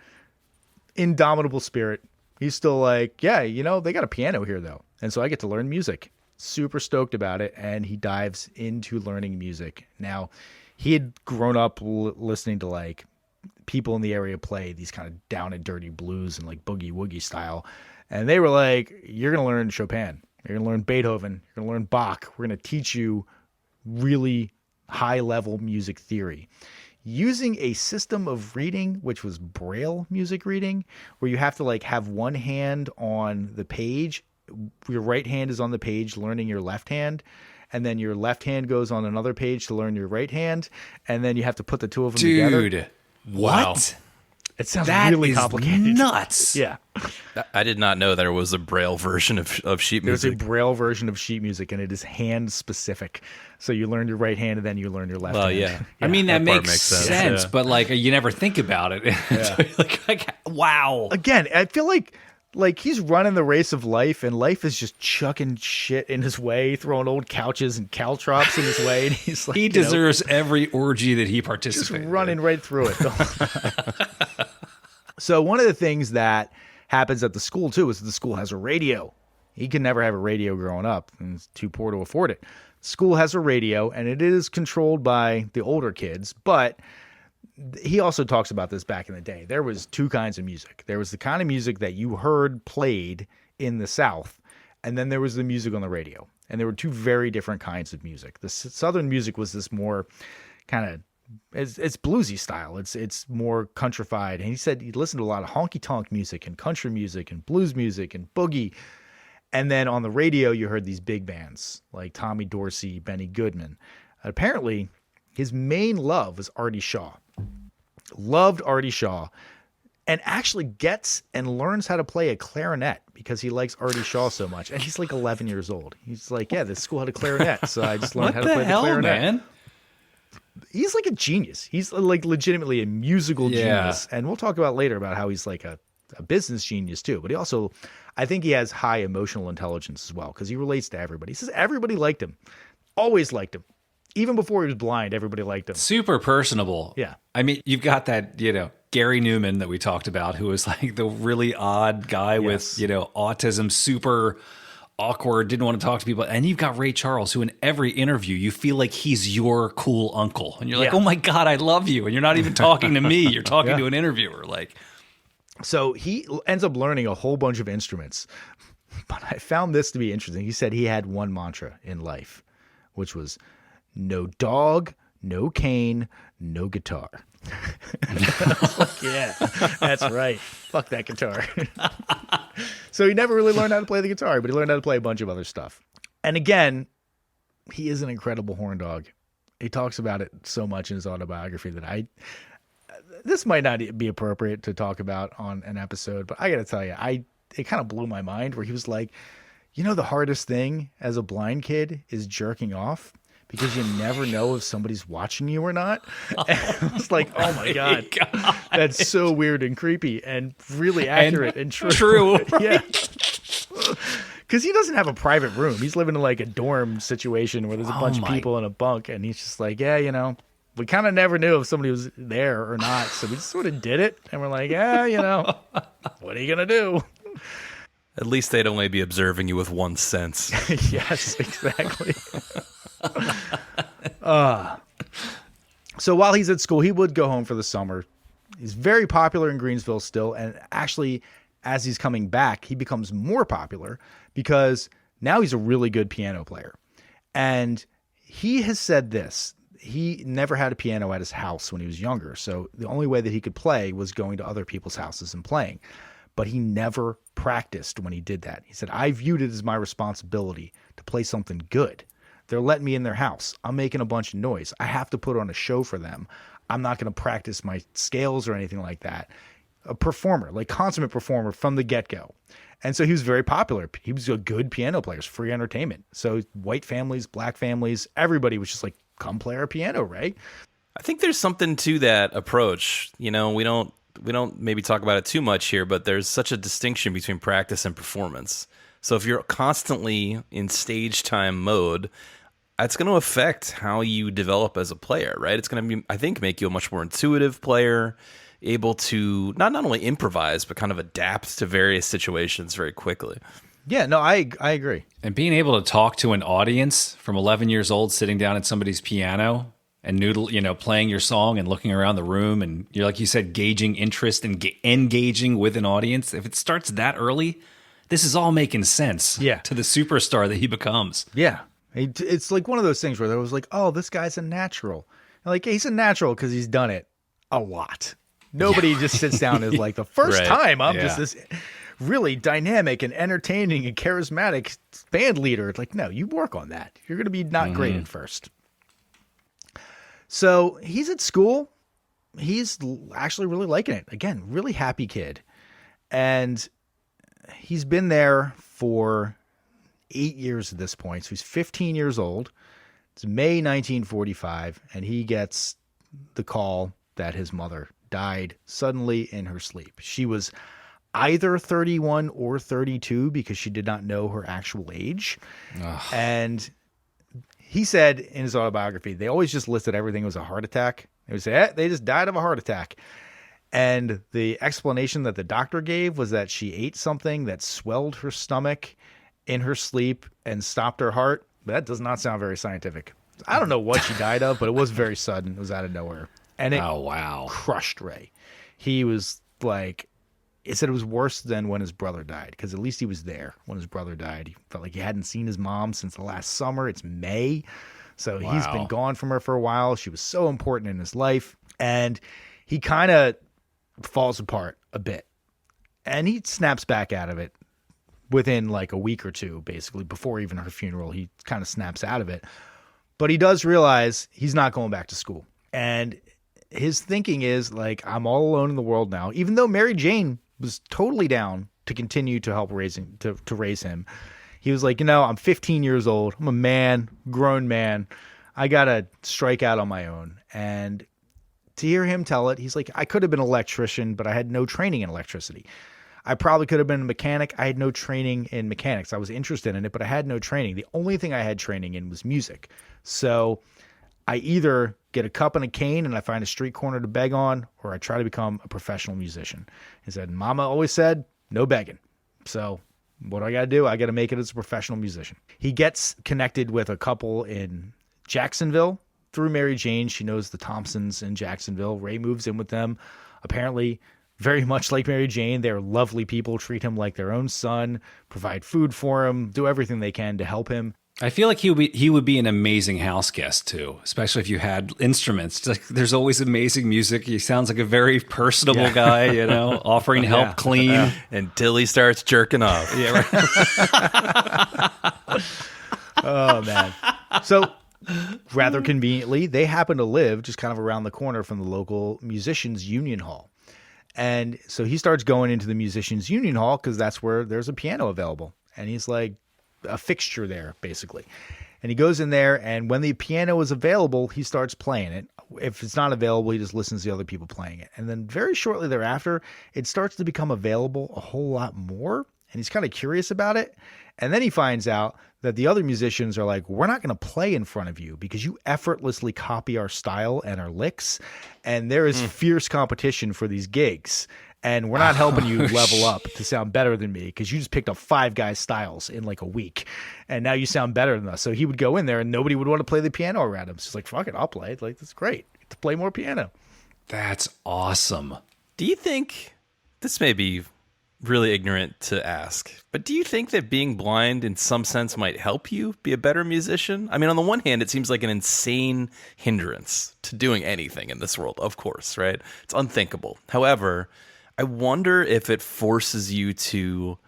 Indomitable spirit. He's still like, yeah, they got a piano here though. And so I get to learn music. Super stoked about it. And he dives into learning music. Now, he had grown up listening to like people in the area play these kind of down and dirty blues and like boogie woogie style. And they were like, you're going to learn Chopin. You're going to learn Beethoven. You're going to learn Bach. We're going to teach you really high level music theory using a system of reading, which was Braille music reading, where you have to like have one hand on the page. Your right hand is on the page learning your left hand. And then your left hand goes on another page to learn your right hand. And then you have to put the two of them together. Dude, what? It sounds really complicated. Nuts. Yeah. I did not know there was a Braille version of sheet music. There's a Braille version of sheet music, and it is hand specific. So you learn your right hand, and then you learn your left hand. Yeah. I mean, that part makes sense, but like you never think about it. like, wow. Again, I feel like he's running the race of life, and life is just chucking shit in his way, throwing old couches and caltrops in his way, and he's like, he deserves every orgy that he participated just running right through it. So one of the things that happens at the school too is that the school has a radio. He could never have a radio growing up, and he's too poor to afford it. School has a radio, and it is controlled by the older kids, but he also talks about this back in the day. There was two kinds of music. There was the kind of music that you heard played in the South, and then there was the music on the radio. And there were two very different kinds of music. The Southern music was this more kind of, it's bluesy style. It's more countrified. And he said he listened to a lot of honky-tonk music and country music and blues music and boogie. And then on the radio, you heard these big bands like Tommy Dorsey, Benny Goodman. Apparently, his main love was Artie Shaw. Loved Artie Shaw. and actually gets and learns how to play a clarinet because he likes Artie Shaw so much. And he's like 11 years old. He's like, yeah, this school had a clarinet, so I just learned how to play the clarinet. Man? He's like a genius. He's like legitimately a musical genius. And we'll talk about later about how he's like a business genius too. But he also, I think he has high emotional intelligence as well because he relates to everybody. He says everybody liked him, always liked him. Even before he was blind, everybody liked him. Super personable. Yeah. I mean, you've got that, Gary Newman that we talked about, who was like the really odd guy with, autism, super awkward, didn't want to talk to people. And you've got Ray Charles, who in every interview, you feel like he's your cool uncle. And you're like, oh my God, I love you. And you're not even talking to me. You're talking to an interviewer. So he ends up learning a whole bunch of instruments. But I found this to be interesting. He said he had one mantra in life, which was no dog, no cane, no guitar. Yeah, that's right. Fuck that guitar. So he never really learned how to play the guitar, but he learned how to play a bunch of other stuff. And again, he is an incredible horn dog. He talks about it so much in his autobiography that this might not be appropriate to talk about on an episode, but I got to tell you, it kind of blew my mind where he was like, the hardest thing as a blind kid is jerking off because you never know if somebody's watching you or not. And I was like, oh my God, that's so weird and creepy and really accurate and true. Right? Yeah. Because he doesn't have a private room. He's living in like a dorm situation where there's a bunch of people in a bunk. And he's just like, yeah, we kind of never knew if somebody was there or not. So we just sort of did it. And we're like, what are you going to do? At least they'd only be observing you with one sense. Yes, exactly. So while he's at school, he would go home for the summer. He's very popular in Greensville still. And actually, as he's coming back, he becomes more popular because now he's a really good piano player. And he has said this. He never had a piano at his house when he was younger. So the only way that he could play was going to other people's houses and playing. But he never practiced when he did that. He said, I viewed it as my responsibility to play something good. They're letting me in their house. I'm making a bunch of noise. I have to put on a show for them. I'm not going to practice my scales or anything like that. A performer, like consummate performer from the get-go. And so he was very popular. He was a good piano player. It was free entertainment. So white families, black families, everybody was just like, come play our piano, Ray. I think there's something to that approach. We don't maybe talk about it too much here, but there's such a distinction between practice and performance. So if you're constantly in stage time mode, that's going to affect how you develop as a player, right? It's going to I think, make you a much more intuitive player, able to not only improvise, but kind of adapt to various situations very quickly. Yeah, no, I agree. And being able to talk to an audience from 11 years old, sitting down at somebody's piano and playing your song and looking around the room and you're, like you said, gauging interest and engaging with an audience. If it starts that early, this is all making sense to the superstar that he becomes. Yeah. It's like one of those things where there was like, oh, this guy's a natural. Like, he's a natural because he's done it a lot. Nobody just sits down and is like, the first time I'm just this really dynamic and entertaining and charismatic band leader. It's like, no, you work on that. You're going to be not great at first. So he's at school. He's actually really liking it. Again, really happy kid. And he's been there for 8 years at this point. So he's 15 years old. It's May 1945. And he gets the call that his mother died suddenly in her sleep. She was either 31 or 32 because she did not know her actual age. Ugh. And he said in his autobiography, they always just listed everything as a heart attack. They would say, they just died of a heart attack. And the explanation that the doctor gave was that she ate something that swelled her stomach in her sleep and stopped her heart. But that does not sound very scientific. I don't know what she died of, but it was very sudden. It was out of nowhere. And it crushed Ray. He was like, it said it was worse than when his brother died, because at least he was there when his brother died. He felt like he hadn't seen his mom since the last summer. It's May. So he's been gone from her for a while. She was so important in his life. And he kind of falls apart a bit. And he snaps back out of it within like a week or two, basically, before even her funeral. He kind of snaps out of it. But he does realize he's not going back to school. And his thinking is like, I'm all alone in the world now, even though Mary Jane was totally down to continue to help raising to raise him. He was like, I'm 15 years old. I'm a man, grown man. I got to strike out on my own. And to hear him tell it, he's like, I could have been an electrician, but I had no training in electricity. I probably could have been a mechanic. I had no training in mechanics. I was interested in it, but I had no training. The only thing I had training in was music. So I either get a cup and a cane and I find a street corner to beg on, or I try to become a professional musician. He said, Mama always said, no begging. So what do I got to do? I got to make it as a professional musician. He gets connected with a couple in Jacksonville through Mary Jane. She knows the Thompsons in Jacksonville. Ray moves in with them. Apparently, very much like Mary Jane, they're lovely people, treat him like their own son, provide food for him, do everything they can to help him. I feel like he would be an amazing house guest too, especially if you had instruments. Like, there's always amazing music. He sounds like a very personable guy, offering help clean until he starts jerking off. Yeah, right. Oh man. So rather conveniently, they happen to live just kind of around the corner from the local musicians union hall. And so he starts going into the musicians union hall because that's where there's a piano available. And he's like a fixture there, basically. And he goes in there, and when the piano is available, he starts playing it. If it's not available, he just listens to other people playing it. And then very shortly thereafter, it starts to become available a whole lot more. And he's kind of curious about it. And then he finds out that the other musicians are like, we're not going to play in front of you because you effortlessly copy our style and our licks. And there is fierce competition for these gigs. And we're not helping you level up to sound better than me because you just picked up 5 guys' styles in like a week. And now you sound better than us. So he would go in there and nobody would want to play the piano around him. So he's like, fuck it, I'll play it. Like, that's great. To play more piano. That's awesome. Do you think, this may be really ignorant to ask, but do you think that being blind in some sense might help you be a better musician? I mean, on the one hand, it seems like an insane hindrance to doing anything in this world, of course, right? It's unthinkable. However, I wonder if it forces you to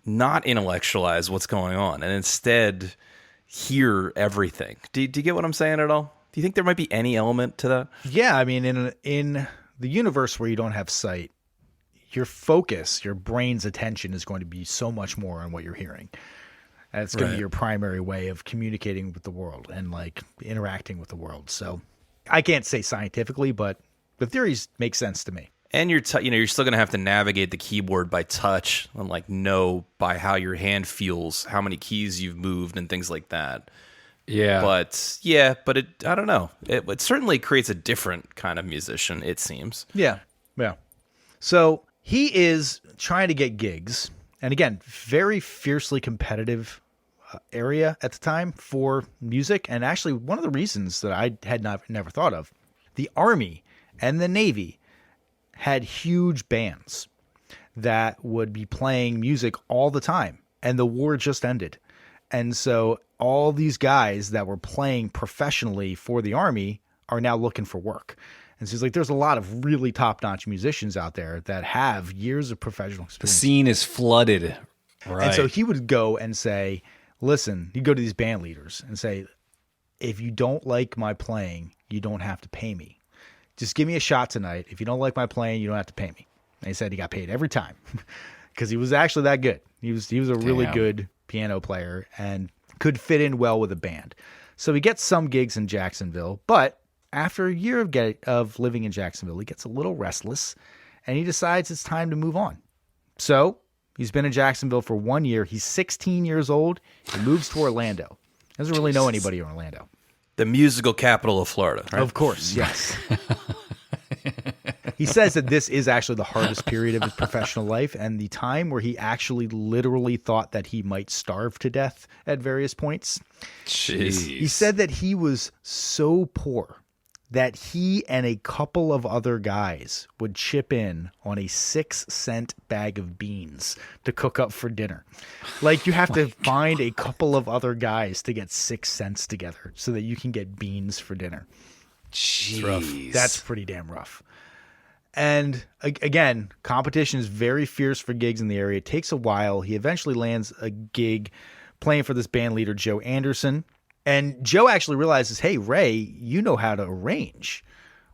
not intellectualize what's going on and instead hear everything. Do you get what I'm saying at all? Do you think there might be any element to that? Yeah, I mean, in the universe where you don't have sight, your focus, your brain's attention is going to be so much more on what you're hearing. And it's going to be your primary way of communicating with the world and like interacting with the world. So I can't say scientifically, but the theories make sense to me. And you're still going to have to navigate the keyboard by touch and like know by how your hand feels, how many keys you've moved and things like that. Yeah. But I don't know. It certainly creates a different kind of musician, it seems. Yeah. Yeah. So he is trying to get gigs. And again, very fiercely competitive area at the time for music. And actually one of the reasons that I had never thought of, the Army and the Navy had huge bands that would be playing music all the time. And the war just ended. And so all these guys that were playing professionally for the Army are now looking for work. And so he's like, there's a lot of really top-notch musicians out there that have years of professional experience. The scene is flooded. Right. And so he would go and say, listen, he'd go to these band leaders and say, if you don't like my playing, you don't have to pay me. Just give me a shot tonight. If you don't like my playing, you don't have to pay me. And he said he got paid every time because he was actually that good. He was a really good piano player and could fit in well with a band. So he gets some gigs in Jacksonville, but after a year of living in Jacksonville, he gets a little restless and he decides it's time to move on. So he's been in Jacksonville for 1 year. He's 16 years old. He moves to Orlando. Doesn't really know anybody in Orlando. The musical capital of Florida, right? Of course, yes. He says that this is actually the hardest period of his professional life and the time where he actually literally thought that he might starve to death at various points. Jeez. He said that he was so poor that he and a couple of other guys would chip in on a 6-cent bag of beans to cook up for dinner. Like you have to find a couple of other guys to get 6 cents together so that you can get beans for dinner. Jeez. That's pretty damn rough. And again, competition is very fierce for gigs in the area. It takes a while. He eventually lands a gig playing for this band leader, Joe Anderson. And Joe actually realizes, hey, Ray, you know how to arrange.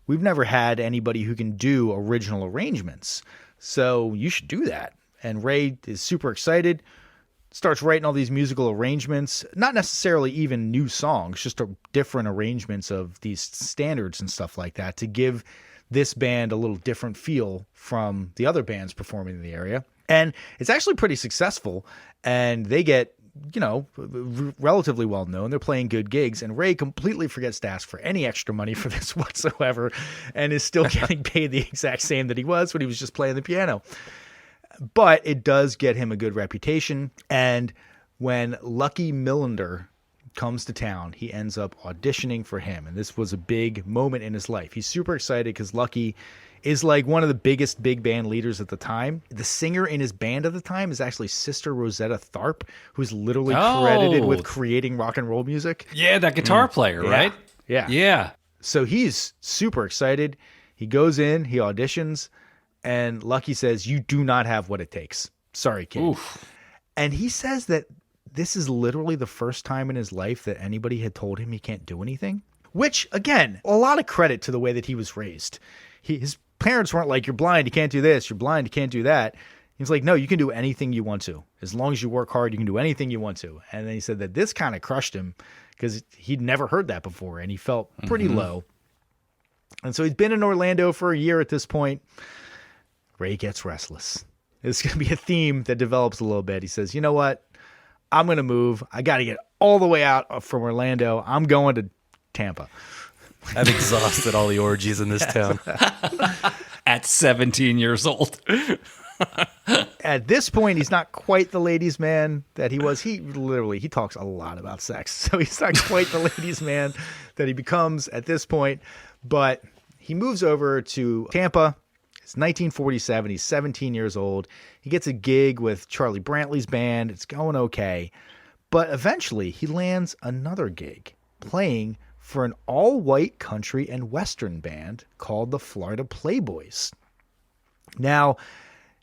we've never had anybody who can do original arrangements. So you should do that. And Ray is super excited, starts writing all these musical arrangements, not necessarily even new songs, just different arrangements of these standards and stuff like that to give this band a little different feel from the other bands performing in the area. And it's actually pretty successful, and they get, relatively well known. They're playing good gigs, and Ray completely forgets to ask for any extra money for this whatsoever and is still getting paid the exact same that he was when he was just playing the piano. But it does get him a good reputation, and when Lucky Millinder comes to town, he ends up auditioning for him, and this was a big moment in his life. He's super excited because Lucky is like one of the biggest big band leaders at the time. The singer in his band at the time is actually Sister Rosetta Tharpe, who's literally credited with creating rock and roll music. Yeah, that guitar player, right? Yeah. So he's super excited. He goes in, he auditions, and Lucky says, "You do not have what it takes. Sorry, kid." Oof. And he says that this is literally the first time in his life that anybody had told him he can't do anything, which, again, a lot of credit to the way that he was raised. His parents weren't like, "You're blind, you can't do this. You're blind, you can't do that." He's like, "No, you can do anything you want to. As long as you work hard, you can do anything you want to." And then he said that this kind of crushed him because he'd never heard that before, and he felt pretty low. And so he's been in Orlando for a year at this point. Ray gets restless. It's going to be a theme that develops a little bit. He says, "You know what? I'm going to move. I got to get all the way out from Orlando. I'm going to Tampa." I've exhausted all the orgies in this town. At 17 years old. At this point, he's not quite the ladies' man that he was. He talks a lot about sex. So he's not quite the ladies' man that he becomes at this point. But he moves over to Tampa. It's 1947. He's 17 years old. He gets a gig with Charlie Brantley's band. It's going okay. But eventually, he lands another gig playing for an all-white country and western band called the Florida Playboys. Now,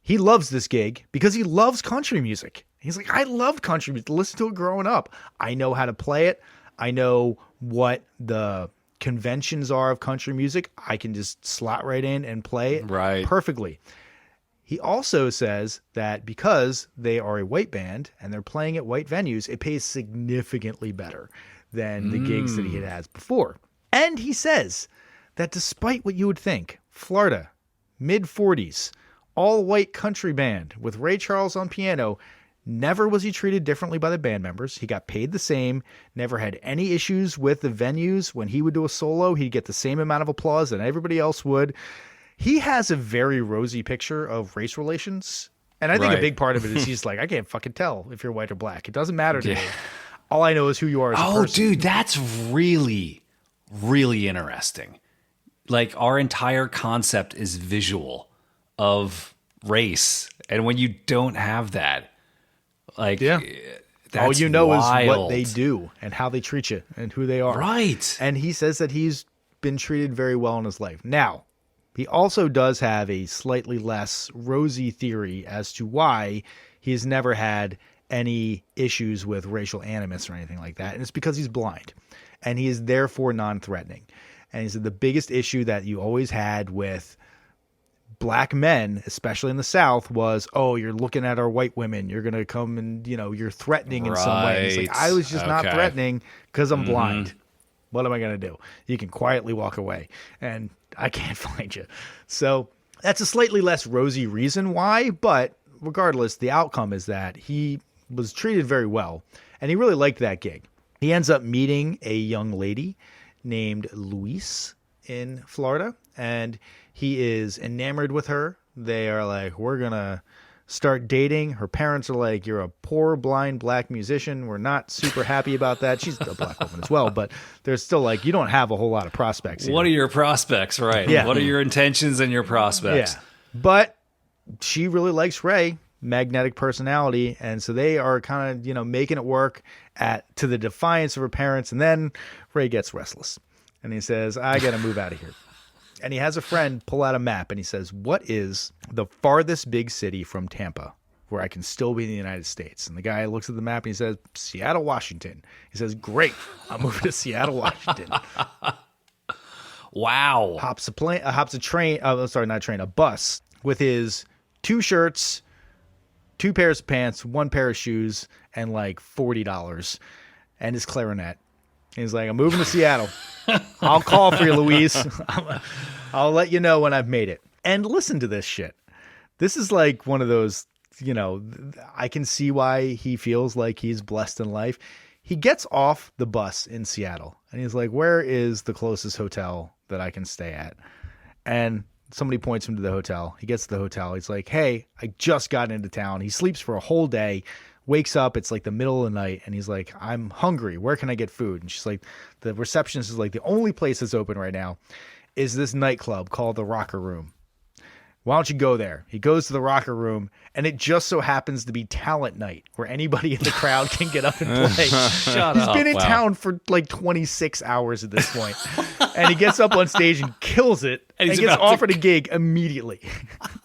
he loves this gig because he loves country music. He's like, "I love country music. Listen to it growing up. I know how to play it. I know what the conventions are of country music. I can just slot right in and play it perfectly." He also says that because they are a white band and they're playing at white venues, it pays significantly better than the gigs that he had before. And he says that despite what you would think, Florida, mid-40s, all-white country band with Ray Charles on piano, never was he treated differently by the band members. He got paid the same, never had any issues with the venues. When he would do a solo, he'd get the same amount of applause that everybody else would. He has a very rosy picture of race relations. And I think a big part of it is he's like, "I can't fucking tell if you're white or black. It doesn't matter to me. All I know is who you are as a person." Oh, dude, that's really, really interesting. Like, our entire concept is visual of race. And when you don't have that, like, that's all you know wild. is what they do and how they treat you and who they are. Right. And he says that he's been treated very well in his life. Now, he also does have a slightly less rosy theory as to why he's never had any issues with racial animus or anything like that. And it's because he's blind and he is therefore non-threatening. And he said the biggest issue that you always had with black men, especially in the South, was, "Oh, you're looking at our white women. You're going to come and, you're threatening in some way." He's like, "I was just not threatening because I'm blind. What am I going to do? You can quietly walk away and I can't find you." So that's a slightly less rosy reason why, but regardless, the outcome is that he was treated very well and he really liked that gig. He ends up meeting a young lady named Luis in Florida, and he is enamored with her. They are like, "We're going to start dating." Her parents are like, "You're a poor, blind, black musician. We're not super happy about that." She's a black woman as well, but they're still like, "You don't have a whole lot of prospects here." What are your prospects, right? Yeah. What are your intentions and your prospects? Yeah. But she really likes Ray, magnetic personality, and so they are kind of, making it work to the defiance of her parents, and then Ray gets restless. And he says, "I got to move out of here." And he has a friend pull out a map and he says, "What is the farthest big city from Tampa where I can still be in the United States?" And the guy looks at the map and he says, "Seattle, Washington." He says, "Great, I'm moving to Seattle, Washington." Wow. hops a train. Sorry, not a train, a bus with his 2 shirts, 2 pairs of pants, 1 pair of shoes, and like $40, and his clarinet. He's like, I'm moving to Seattle. I'll call for you, Luis. I'll let you know when I've made it. And listen to this shit. This is like one of those, I can see why he feels like he's blessed in life. He gets off the bus in Seattle and he's like, where is the closest hotel that I can stay at? And somebody points him to the hotel. He gets to the hotel. He's like, hey, I just got into town. He sleeps for a whole day, wakes up. It's like the middle of the night. And he's like, I'm hungry. Where can I get food? And she's like, the receptionist is like, the only place that's open right now is this nightclub called the Rocker Room. Why don't you go there? He goes to the Rocker Room, and it just so happens to be talent night where anybody in the crowd can get up and play. He's been in town for like 26 hours at this point. And he gets up on stage and kills it and gets offered a gig immediately.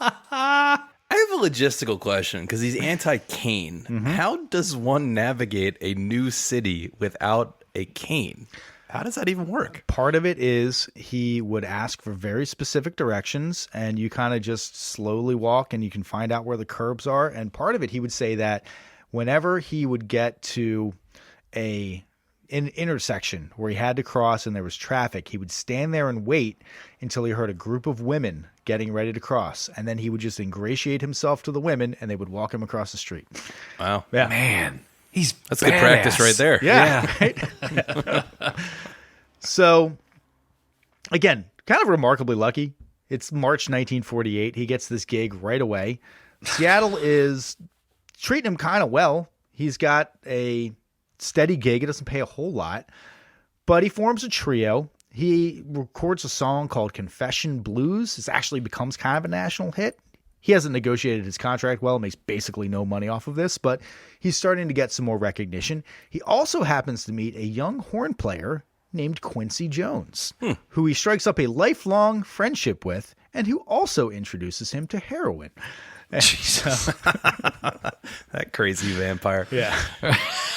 I have a logistical question because he's anti-cane. How does one navigate a new city without a cane? How does that even work? Part of it is he would ask for very specific directions, and you kind of just slowly walk and you can find out where the curbs are. And part of it, he would say that whenever he would get to an intersection where he had to cross and there was traffic, he would stand there and wait until he heard a group of women getting ready to cross. And then he would just ingratiate himself to the women and they would walk him across the street. Wow. Yeah. Man. That's good practice right there. Yeah. Right? So, again, kind of remarkably lucky. It's March 1948. He gets this gig right away. Seattle is treating him kind of well. He's got a steady gig. It doesn't pay a whole lot. But he forms a trio. He records a song called Confession Blues. It actually becomes kind of a national hit. He hasn't negotiated his contract well, makes basically no money off of this, but he's starting to get some more recognition. He also happens to meet a young horn player named Quincy Jones, who he strikes up a lifelong friendship with, and who also introduces him to heroin. Jesus. That crazy vampire. Yeah.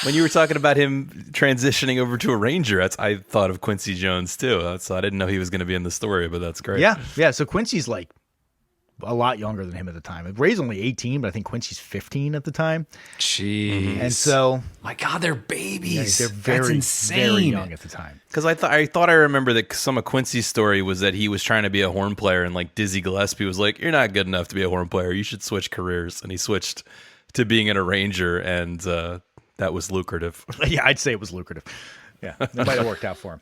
When you were talking about him transitioning over to a ranger, I thought of Quincy Jones too. So I didn't know he was going to be in the story, but that's great. Yeah. So Quincy's like a lot younger than him at the time. Ray's only 18, but I think Quincy's 15 at the time. Jeez. And so, my God, they're babies. They're very, very young at the time. Because I thought I remember that some of Quincy's story was that he was trying to be a horn player, and like Dizzy Gillespie was like, "You're not good enough to be a horn player. You should switch careers." And he switched to being an arranger, and that was lucrative. Yeah, I'd say it was lucrative. Yeah, it might have worked out for him.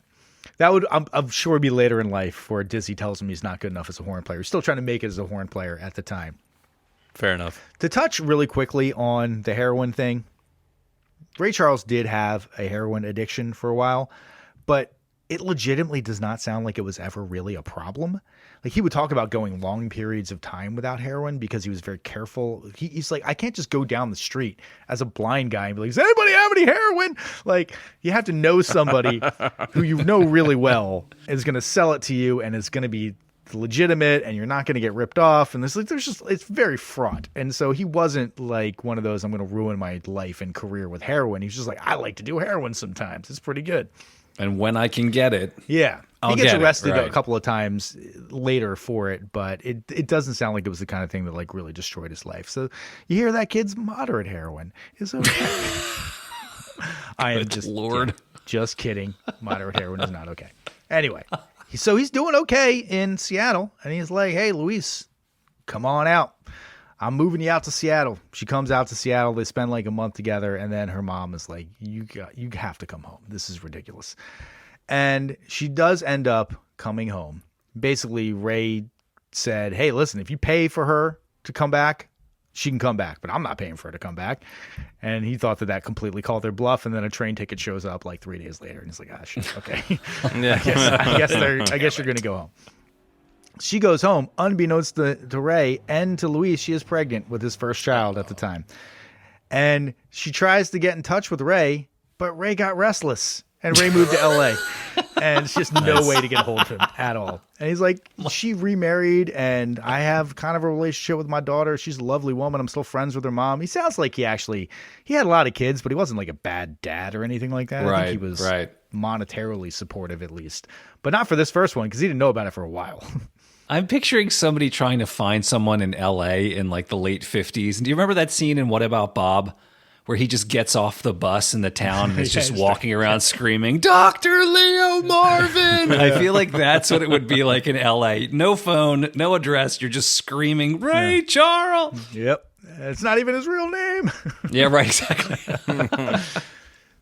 That would, I'm sure, be later in life where Dizzy tells him he's not good enough as a horn player. He's still trying to make it as a horn player at the time. Fair enough. To touch really quickly on the heroin thing, Ray Charles did have a heroin addiction for a while, but it legitimately does not sound like it was ever really a problem. Like, he would talk about going long periods of time without heroin because he was very careful. He's like, I can't just go down the street as a blind guy and be like, does anybody have any heroin? Like, you have to know somebody who you know really well is going to sell it to you and is going to be legitimate and you're not going to get ripped off. And it's very fraught. And so he wasn't like one of those, I'm going to ruin my life and career with heroin. He's just like, I like to do heroin sometimes. It's pretty good. And when I can get it. Yeah. I'll he gets get arrested right. a couple of times later for it, but it doesn't sound like it was the kind of thing that like really destroyed his life. So you hear that, kids? Moderate heroin is okay. I am just kidding. Moderate heroin is not okay. Anyway, so he's doing okay in Seattle, and he's like, hey, Luis, come on out. I'm moving you out to Seattle. She comes out to Seattle. They spend like a month together, and then her mom is like, you have to come home. This is ridiculous. And she does end up coming home. Basically, Ray said, hey, listen, if you pay for her to come back, she can come back, but I'm not paying for her to come back. And he thought that completely called their bluff, and then a train ticket shows up like 3 days later, and he's like, ah, shit, okay. I guess you're going to go home. She goes home, unbeknownst to Ray and to Luis, she is pregnant with his first child at the time. And she tries to get in touch with Ray, but Ray got restless. And Ray moved to L.A. And it's just no way to get a hold of him at all. And he's like, she remarried, and I have kind of a relationship with my daughter. She's a lovely woman. I'm still friends with her mom. He sounds like he had a lot of kids, but he wasn't like a bad dad or anything like that. Right, I think he was right. monetarily supportive at least. But not for this first one because he didn't know about it for a while. I'm picturing somebody trying to find someone in LA in like the late 50s. And do you remember that scene in What About Bob where he just gets off the bus in the town and is just walking around screaming, Dr. Leo Marvin? I feel like that's what it would be like in LA. No phone, no address. You're just screaming, Ray Charles. Yep. It's not even his real name. Yeah, right. Exactly.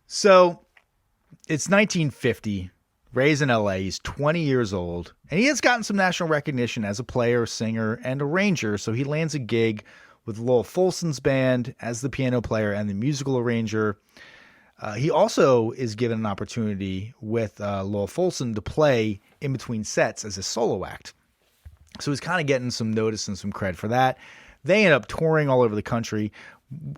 So it's 1950. Ray's in LA. He's 20 years old, and he has gotten some national recognition as a player, singer, and arranger. So he lands a gig with Lowell Folsom's band as the piano player and the musical arranger. He also is given an opportunity with Lowell Folsom to play in between sets as a solo act. So he's kind of getting some notice and some cred for that. They end up touring all over the country.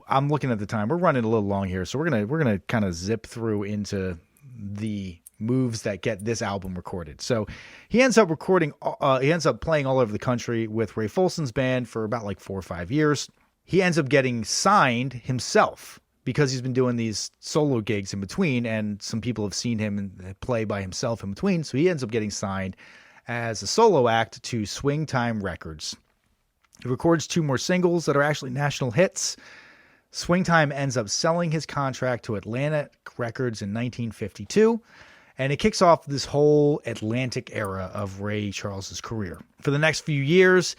I'm looking at the time. We're running a little long here, so we're gonna kind of zip through into the moves that get this album recorded. So he ends up playing all over the country with Ray Folsom's band for about like 4 or 5 years. He ends up getting signed himself because he's been doing these solo gigs in between, and some people have seen him play by himself in between. So he ends up getting signed as a solo act to Swing Time Records. He records 2 more singles that are actually national hits. Swing Time ends up selling his contract to Atlantic Records in 1952. And it kicks off this whole Atlantic era of Ray Charles's career. For the next few years,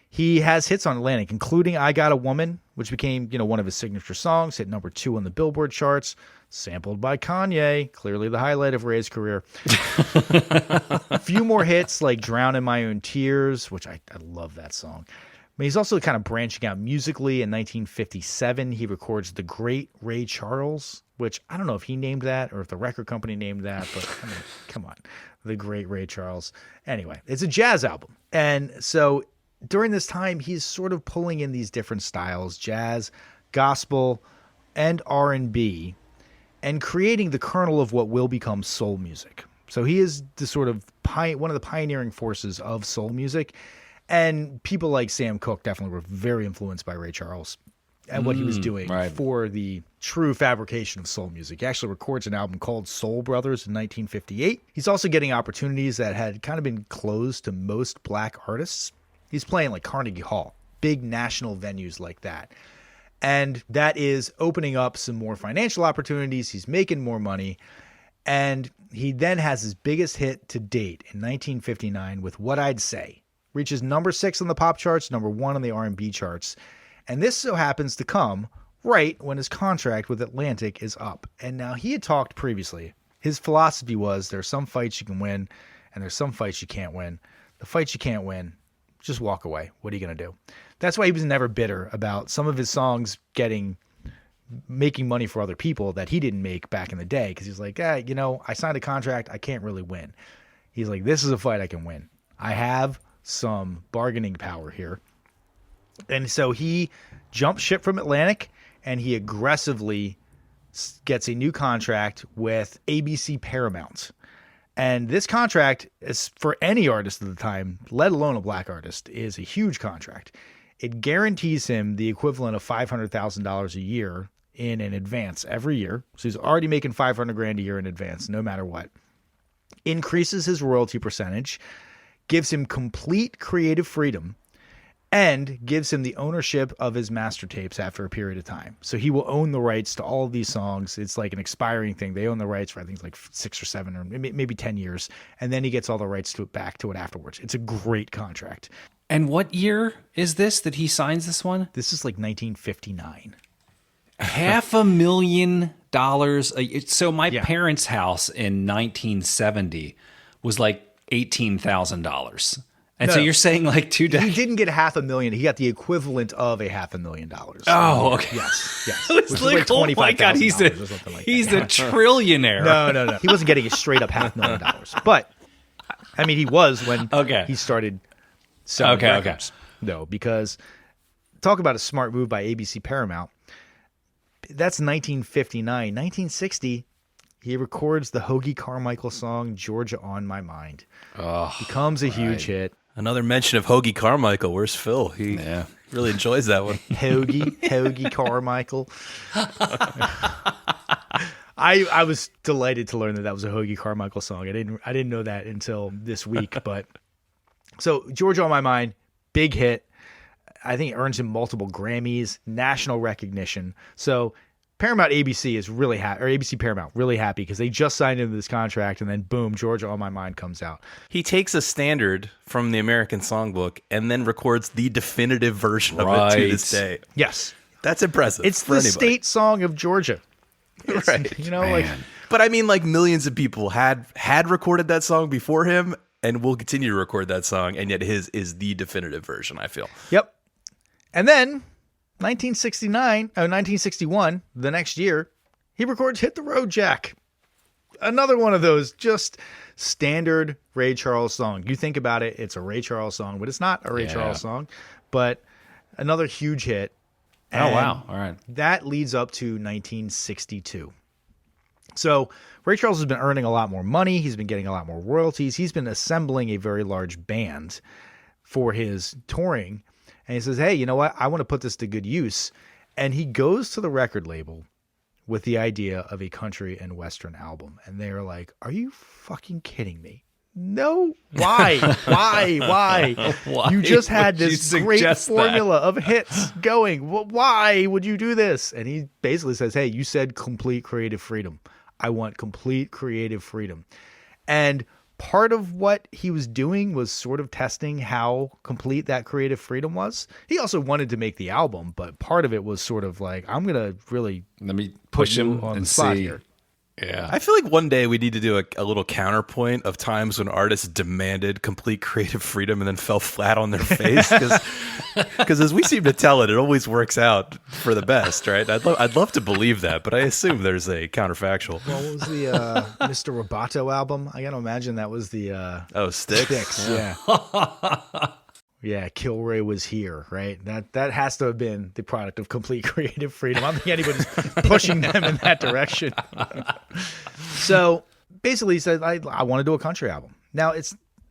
he has hits on Atlantic, including I Got a Woman, which became, one of his signature songs, hit number 2 on the Billboard charts, sampled by Kanye, clearly the highlight of Ray's career. A few more hits like Drown in My Own Tears, which I love that song. But he's also kind of branching out musically. In 1957, he records The Great Ray Charles, which I don't know if he named that or if the record company named that, but I mean, come on, The Great Ray Charles. Anyway, it's a jazz album. And so during this time, he's sort of pulling in these different styles, jazz, gospel, and R&B, and creating the kernel of what will become soul music. So he is the sort of one of the pioneering forces of soul music. And people like Sam Cooke definitely were very influenced by Ray Charles and what he was doing for the true fabrication of soul music. He actually records an album called Soul Brothers in 1958. He's also getting opportunities that had kind of been closed to most black artists. He's playing like Carnegie Hall, big national venues like that. And that is opening up some more financial opportunities. He's making more money. And he then has his biggest hit to date in 1959 with What I'd Say. Reaches number 6 on the pop charts, number 1 on the R&B charts. And this so happens to come right when his contract with Atlantic is up. And now he had talked previously. His philosophy was there's some fights you can win and there's some fights you can't win. The fights you can't win, just walk away. What are you going to do? That's why he was never bitter about some of his songs making money for other people that he didn't make back in the day. Because he's like, I signed a contract. I can't really win. He's like, this is a fight I can win. I have some bargaining power here. And so he jumped ship from Atlantic and he aggressively gets a new contract with ABC Paramount. And this contract is for any artist at the time, let alone a black artist, is a huge contract. It guarantees him the equivalent of $500,000 a year in an advance every year. So he's already making $500,000 a year in advance, no matter what. Increases his royalty percentage, gives him complete creative freedom, and gives him the ownership of his master tapes after a period of time. So he will own the rights to all of these songs. It's like an expiring thing. They own the rights for, I think, like 6 or 7 or maybe 10 years. And then he gets all the rights back to it afterwards. It's a great contract. And what year is this that he signs this one? This is like 1959. $500,000. So my parents' house in 1970 was like $18,000. And so you're saying like 2 decades? He didn't get $500,000. He got the equivalent of $500,000. Oh, okay. Yes. It's like, oh my God, he's a trillionaire. No. He wasn't getting a straight up $500,000. But, I mean, he was when he started selling records. No, because talk about a smart move by ABC Paramount. That's 1959. 1960, he records the Hoagie Carmichael song, Georgia on My Mind. Becomes a huge hit. Another mention of Hoagie Carmichael. Where's Phil? He really enjoys that one. Hoagie Carmichael. I was delighted to learn that was a Hoagie Carmichael song. I didn't know that until this week. But so Georgia on My Mind, big hit. I think it earns him multiple Grammys, national recognition. So Paramount ABC is really happy, or ABC Paramount really happy because they just signed into this contract, and then boom, Georgia on My Mind comes out. He takes a standard from the American Songbook and then records the definitive version of it to this day. Yes, that's impressive. It's the state song of Georgia, right? You know, like, but I mean, like millions of people had recorded that song before him, and will continue to record that song, and yet his is the definitive version. I feel. Yep. And then 1961, the next year, he records Hit the Road Jack. Another one of those just standard Ray Charles song. You think about it, it's a Ray Charles song, but it's not a Ray Charles song. But another huge hit. Oh, wow. All right. That leads up to 1962. So Ray Charles has been earning a lot more money. He's been getting a lot more royalties. He's been assembling a very large band for his touring. And he says, hey, you know what? I want to put this to good use. And he goes to the record label with the idea of a country and Western album. And they're like, are you fucking kidding me? No. Why? Why? You just had this great formula of hits going. Why would you do this? And he basically says, hey, you said complete creative freedom. I want complete creative freedom. And part of what he was doing was sort of testing how complete that creative freedom was. He also wanted to make the album, but part of it was sort of like, I'm going to really let me push him on and the spot see. Here. Yeah. I feel like one day we need to do a little counterpoint of times when artists demanded complete creative freedom and then fell flat on their face. Because as we seem to tell it, it always works out for the best, right? I'd love to believe that, but I assume there's a counterfactual. What was the Mr. Roboto album? I got to imagine that was the... Styx? Yeah. Yeah, Kilroy was here, right? That has to have been the product of complete creative freedom. I don't think anybody's pushing them in that direction. So basically he said, I want to do a country album. Now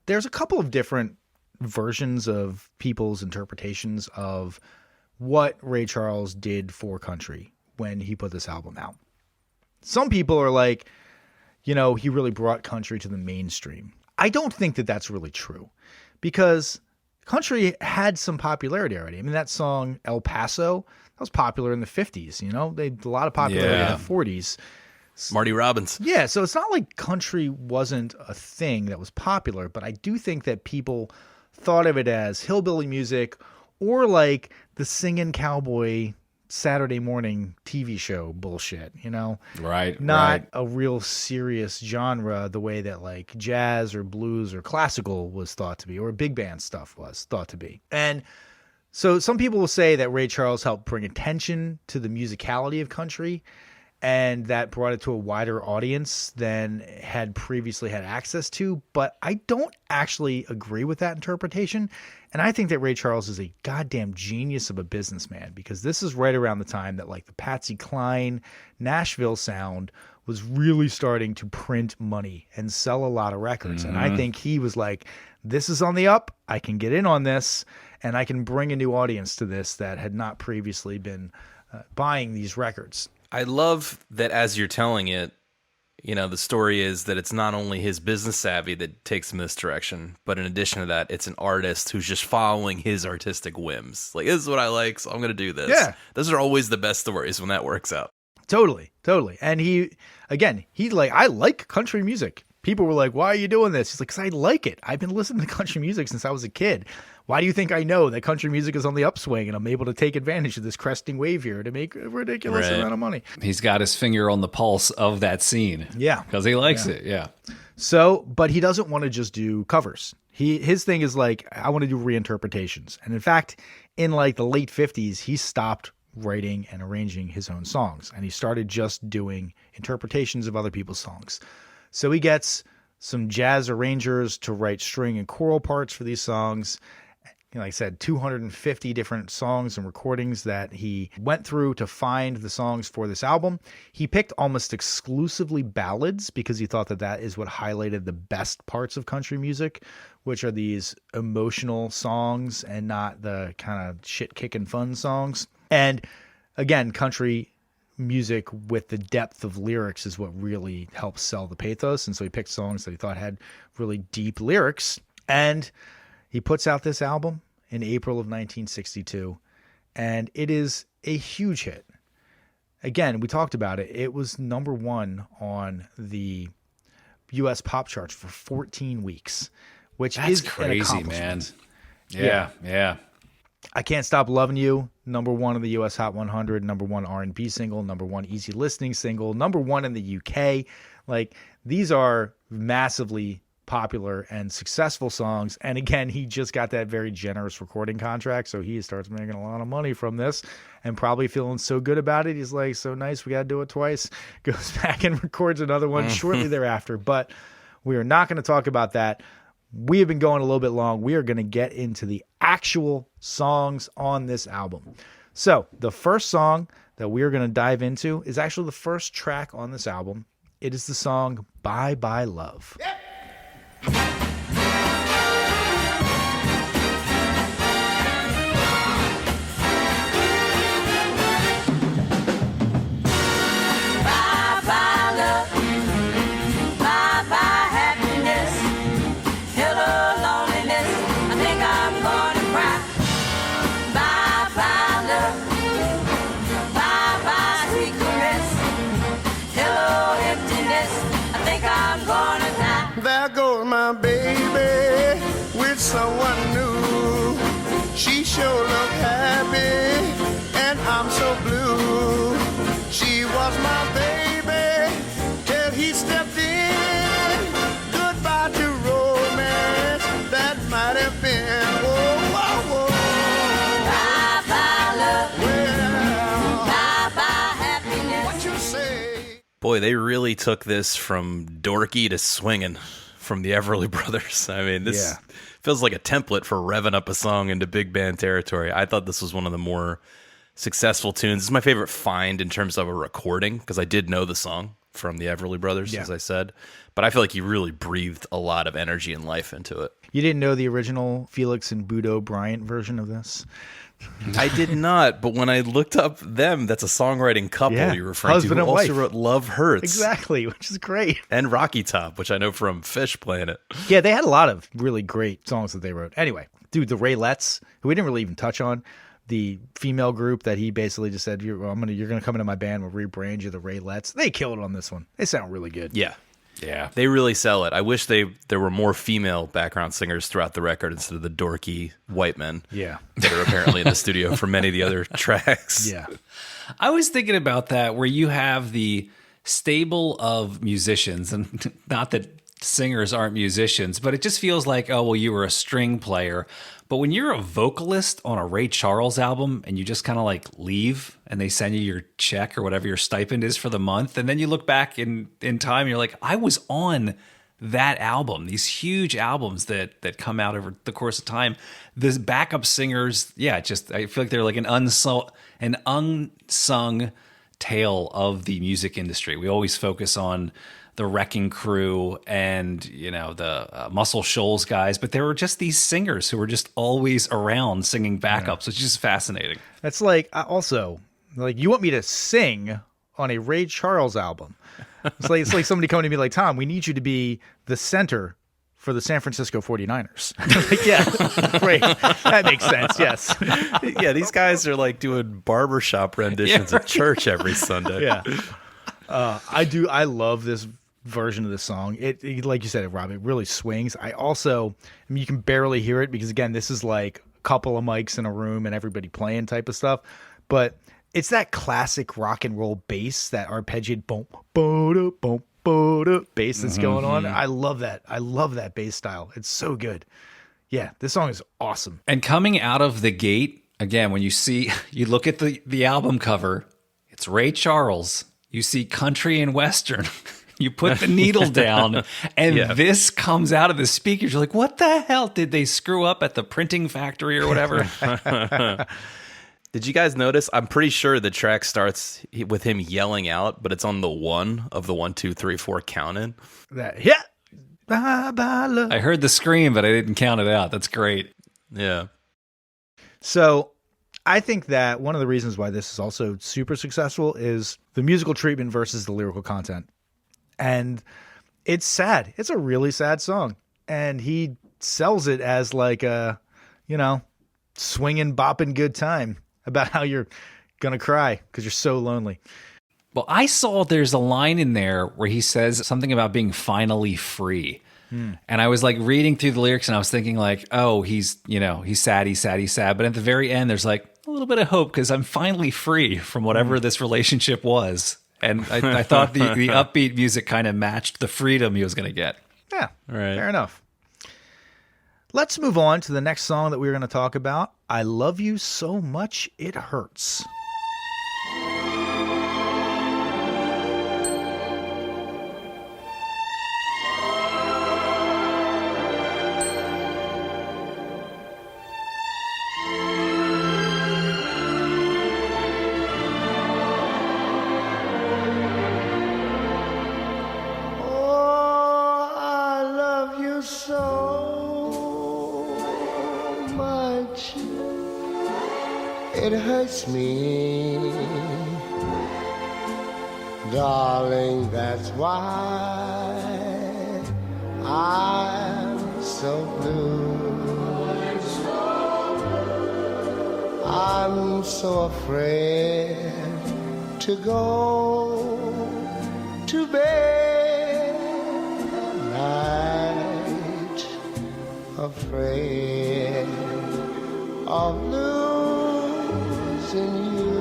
there's a couple of different versions of people's interpretations of what Ray Charles did for country when he put this album out. Some people are like, he really brought country to the mainstream. I don't think that that's really true because country had some popularity already. I mean, that song El Paso, that was popular in the 50s, they had a lot of popularity in the 40s. Marty Robbins. Yeah, so it's not like country wasn't a thing that was popular, but I do think that people thought of it as hillbilly music or like the singing cowboy Saturday morning TV show bullshit, Right. Not a real serious genre the way that like jazz or blues or classical was thought to be, or big band stuff was thought to be. And so some people will say that Ray Charles helped bring attention to the musicality of country, and that brought it to a wider audience than had previously had access to. But I don't actually agree with that interpretation. And I think that Ray Charles is a goddamn genius of a businessman, because this is right around the time that like the Patsy Cline Nashville sound was really starting to print money and sell a lot of records. And I think he was like, this is on the up. I can get in on this and I can bring a new audience to this that had not previously been buying these records. I love that as you're telling it, the story is that it's not only his business savvy that takes him this direction, but in addition to that, it's an artist who's just following his artistic whims. Like, this is what I like, so I'm going to do this. Yeah. Those are always the best stories when that works out. Totally. And he's like, I like country music. People were like, why are you doing this? He's like, because I like it. I've been listening to country music since I was a kid. Why do you think I know that country music is on the upswing and I'm able to take advantage of this cresting wave here to make a ridiculous amount of money? He's got his finger on the pulse of that scene. Yeah. Because he likes it. Yeah. So, but he doesn't want to just do covers. His thing is like, I want to do reinterpretations. And in fact, in like the late 50s, he stopped writing and arranging his own songs. And he started just doing interpretations of other people's songs. So he gets some jazz arrangers to write string and choral parts for these songs. Like I said, 250 different songs and recordings that he went through to find the songs for this album. He picked almost exclusively ballads because he thought that is what highlighted the best parts of country music, which are these emotional songs and not the kind of shit-kicking fun songs. And again, country music with the depth of lyrics is what really helps sell the pathos. And so he picked songs that he thought had really deep lyrics. And he puts out this album in April of 1962, and it is a huge hit. Again, we talked about it. It was number one on the U.S. pop charts for 14 weeks, which is crazy, man. Yeah. I Can't Stop Loving You, number one on the U.S. Hot 100, number one R&B single, number one easy listening single, number one in the UK. Like, these are massively popular and successful songs. And again, he just got that very generous recording contract, so he starts making a lot of money from this and probably feeling so good about it. He's like, so nice, we got to do it twice. Goes back and records another one shortly thereafter. But we are not going to talk about that. We have been going a little bit long. We are going to get into the actual songs on this album. So the first song that we are going to dive into is actually the first track on this album. It is the song Bye Bye Love. Yep. There goes my baby with someone new. She sure look happy, and I'm so blue. She was my baby till he stepped in. Goodbye to romance that might have been. Whoa, whoa, whoa. Bye-bye love. Well, bye-bye happiness. What you say? Boy, they really took this from dorky to swinging from the Everly Brothers. I mean, this feels like a template for revving up a song into big band territory. I thought this was one of the more successful tunes. This is my favorite find in terms of a recording, because I did know the song from the Everly Brothers, as I said. But I feel like he really breathed a lot of energy and life into it. You didn't know the original Felix and Budo Bryant version of this? I did not, but when I looked up them, that's a songwriting couple you're referring Husband to, who and also wife. wrote Love Hurts. Exactly, which is great. And Rocky Top, which I know from Fish playing it. Yeah, they had a lot of really great songs that they wrote. Anyway, dude, the Raylettes, who we didn't really even touch on, the female group that he basically just said, you're gonna come into my band, we'll rebrand you the Raylettes. They killed it on this one. They sound really good. Yeah, they really sell it. I wish there were more female background singers throughout the record instead of the dorky white men that are apparently in the studio for many of the other tracks. Yeah. I was thinking about that, where you have the stable of musicians, and not that singers aren't musicians, but it just feels like, oh, well, you were a string player. But when you're a vocalist on a Ray Charles album and you just kind of like leave and they send you your check or whatever your stipend is for the month, and then you look back in time and you're like, I was on that album, these huge albums that come out over the course of time. The backup singers, I feel like they're like an unsung tale of the music industry. We always focus on the Wrecking Crew and, the Muscle Shoals guys, but there were just these singers who were just always around singing backups, which is just fascinating. That's like, also, like, you want me to sing on a Ray Charles album? It's like somebody coming to me like, Tom, we need you to be the center for the San Francisco 49ers. Like, yeah, great. That makes sense, yes. Yeah, these guys are like doing barbershop renditions at church every Sunday. Yeah. I love this version of the song. It like you said, Rob, it really swings. You can barely hear it because, again, this is like a couple of mics in a room and everybody playing type of stuff. But it's that classic rock and roll bass, that arpeggiated boom, boom, boom, boom bass that's going on. I love that. I love that bass style. It's so good. Yeah, this song is awesome. And coming out of the gate, again, when you look at the album cover, it's Ray Charles. You see country and western. You put the needle down, and this comes out of the speakers. You're like, what the hell? Did they screw up at the printing factory or whatever? Did you guys notice? I'm pretty sure the track starts with him yelling out, but it's on the 1 of the 1, 2, 3, 4 count in. I heard the scream, but I didn't count it out. That's great. Yeah. So I think that one of the reasons why this is also super successful is the musical treatment versus the lyrical content. And it's sad. It's a really sad song. And he sells it as like a, swinging, bopping good time about how you're going to cry because you're so lonely. Well, I saw there's a line in there where he says something about being finally free. And I was like reading through the lyrics and I was thinking like, oh, he's sad, he's sad, he's sad. But at the very end, there's like a little bit of hope because I'm finally free from whatever this relationship was. And I thought the upbeat music kind of matched the freedom he was going to get. Yeah, fair enough. Let's move on to the next song that we're going to talk about. I Love You So Much It Hurts. It hurts me, darling, that's why I'm so blue. I'm so afraid to go to bed at night, afraid of losing you.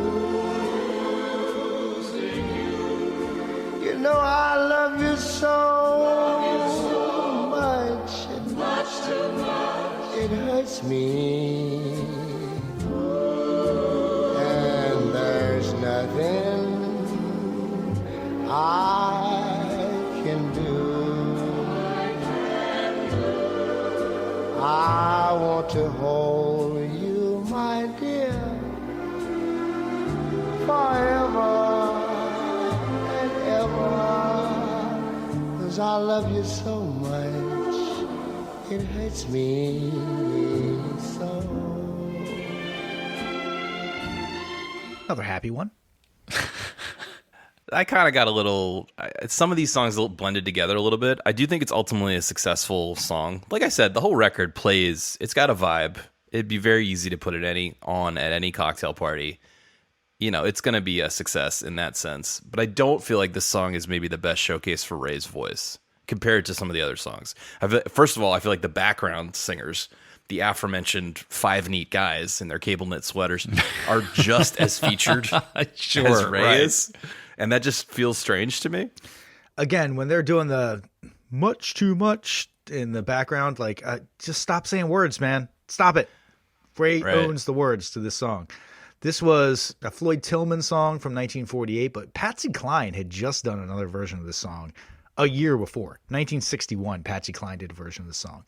You know I love you so much, much too much. It hurts me, and there's nothing I can do. I want to hold you, my dear, forever and ever, 'cause I love you so much, it hurts me so. Another happy one. I kind of got a little, some of these songs blended together a little bit. I do think it's ultimately a successful song. Like I said, the whole record plays, it's got a vibe. It'd be very easy to put it on at any cocktail party. You know, it's going to be a success in that sense. But I don't feel like this song is maybe the best showcase for Ray's voice compared to some of the other songs. First of all, I feel like the background singers, the aforementioned five neat guys in their cable knit sweaters, are just as featured as Ray is. And that just feels strange to me. Again, when they're doing the much too much in the background, like, just stop saying words, man. Stop it. Ray owns the words to this song. This was a Floyd Tillman song from 1948, but Patsy Cline had just done another version of this song a year before. 1961, Patsy Cline did a version of the song,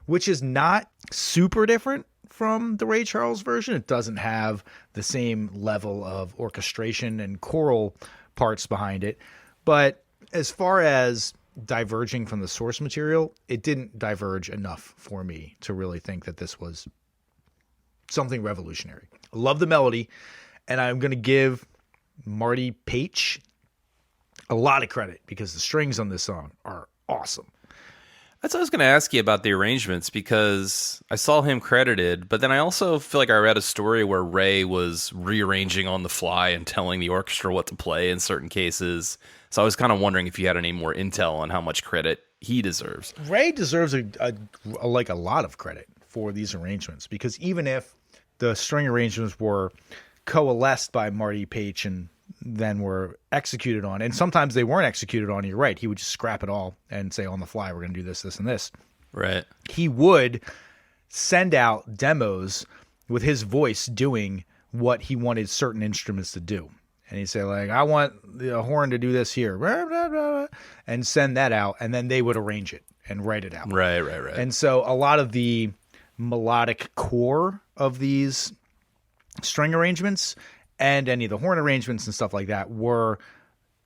which is not super different from the Ray Charles version. It doesn't have the same level of orchestration and choral parts behind it. But as far as diverging from the source material, it didn't diverge enough for me to really think that this was something revolutionary. I love the melody, and I'm going to give Marty Paich a lot of credit because the strings on this song are awesome. That's what I was going to ask you about the arrangements, because I saw him credited, but then I also feel like I read a story where Ray was rearranging on the fly and telling the orchestra what to play in certain cases. So I was kind of wondering if you had any more intel on how much credit he deserves. Ray deserves a lot of credit for these arrangements, because even if the string arrangements were coalesced by Marty Paich and then were executed on, and sometimes they weren't executed on, you're right, he would just scrap it all and say on the fly, we're going to do this, this, and this. Right. He would send out demos with his voice doing what he wanted certain instruments to do. And he'd say, like, I want the horn to do this here, and send that out, and then they would arrange it and write it out. Right. And so a lot of the melodic core of these string arrangements and any of the horn arrangements and stuff like that were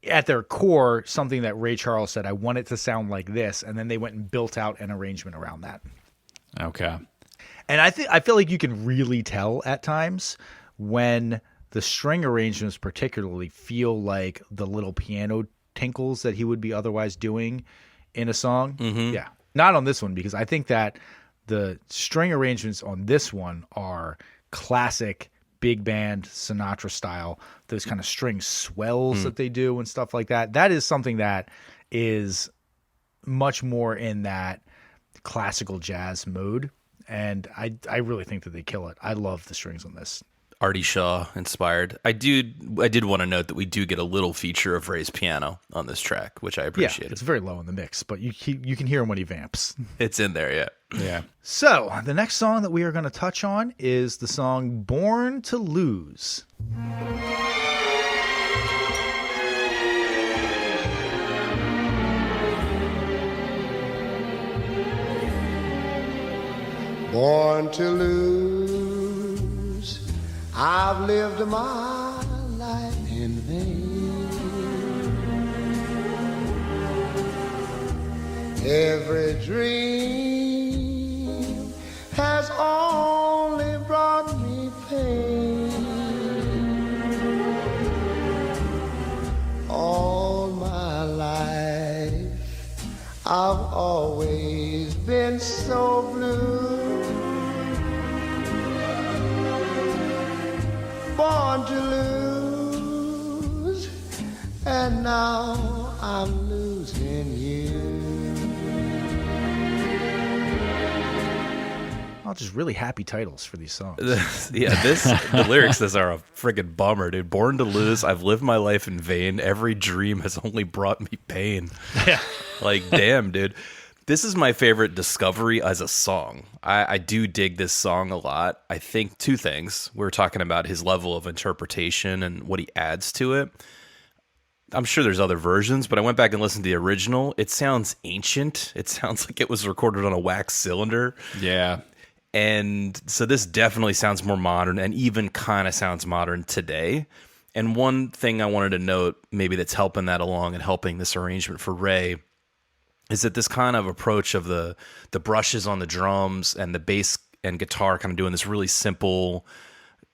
at their core something that Ray Charles said, I want it to sound like this. And then they went and built out an arrangement around that. Okay. And I feel like you can really tell at times when the string arrangements particularly feel like the little piano tinkles that he would be otherwise doing in a song. Yeah. Not on this one, because I think that the string arrangements on this one are classic big band Sinatra style. Those kind of string swells that they do and stuff like that. That is something that is much more in that classical jazz mode. And I really think that they kill it. I love the strings on this. Artie Shaw inspired. I did want to note that we do get a little feature of Ray's piano on this track, which I appreciate. Yeah, it's very low in the mix, but you can hear him when he vamps. It's in there, yeah. Yeah. So the next song that we are going to touch on is the song "Born to Lose." Born to lose, I've lived my life in vain. Every dream has only brought me pain. All my life I've always been so blue. Born to lose, and now I'm losing you. Oh, just really happy titles for these songs. Yeah, the lyrics to this are a friggin' bummer, dude. Born to lose, I've lived my life in vain. Every dream has only brought me pain. Yeah. Like, damn, dude. This is my favorite discovery as a song. I do dig this song a lot. I think two things. We're talking about his level of interpretation and what he adds to it. I'm sure there's other versions, but I went back and listened to the original. It sounds ancient. It sounds like it was recorded on a wax cylinder. Yeah. And so this definitely sounds more modern and even kind of sounds modern today. And one thing I wanted to note, maybe that's helping that along and helping this arrangement for Ray, is that this kind of approach of the brushes on the drums and the bass and guitar kind of doing this really simple,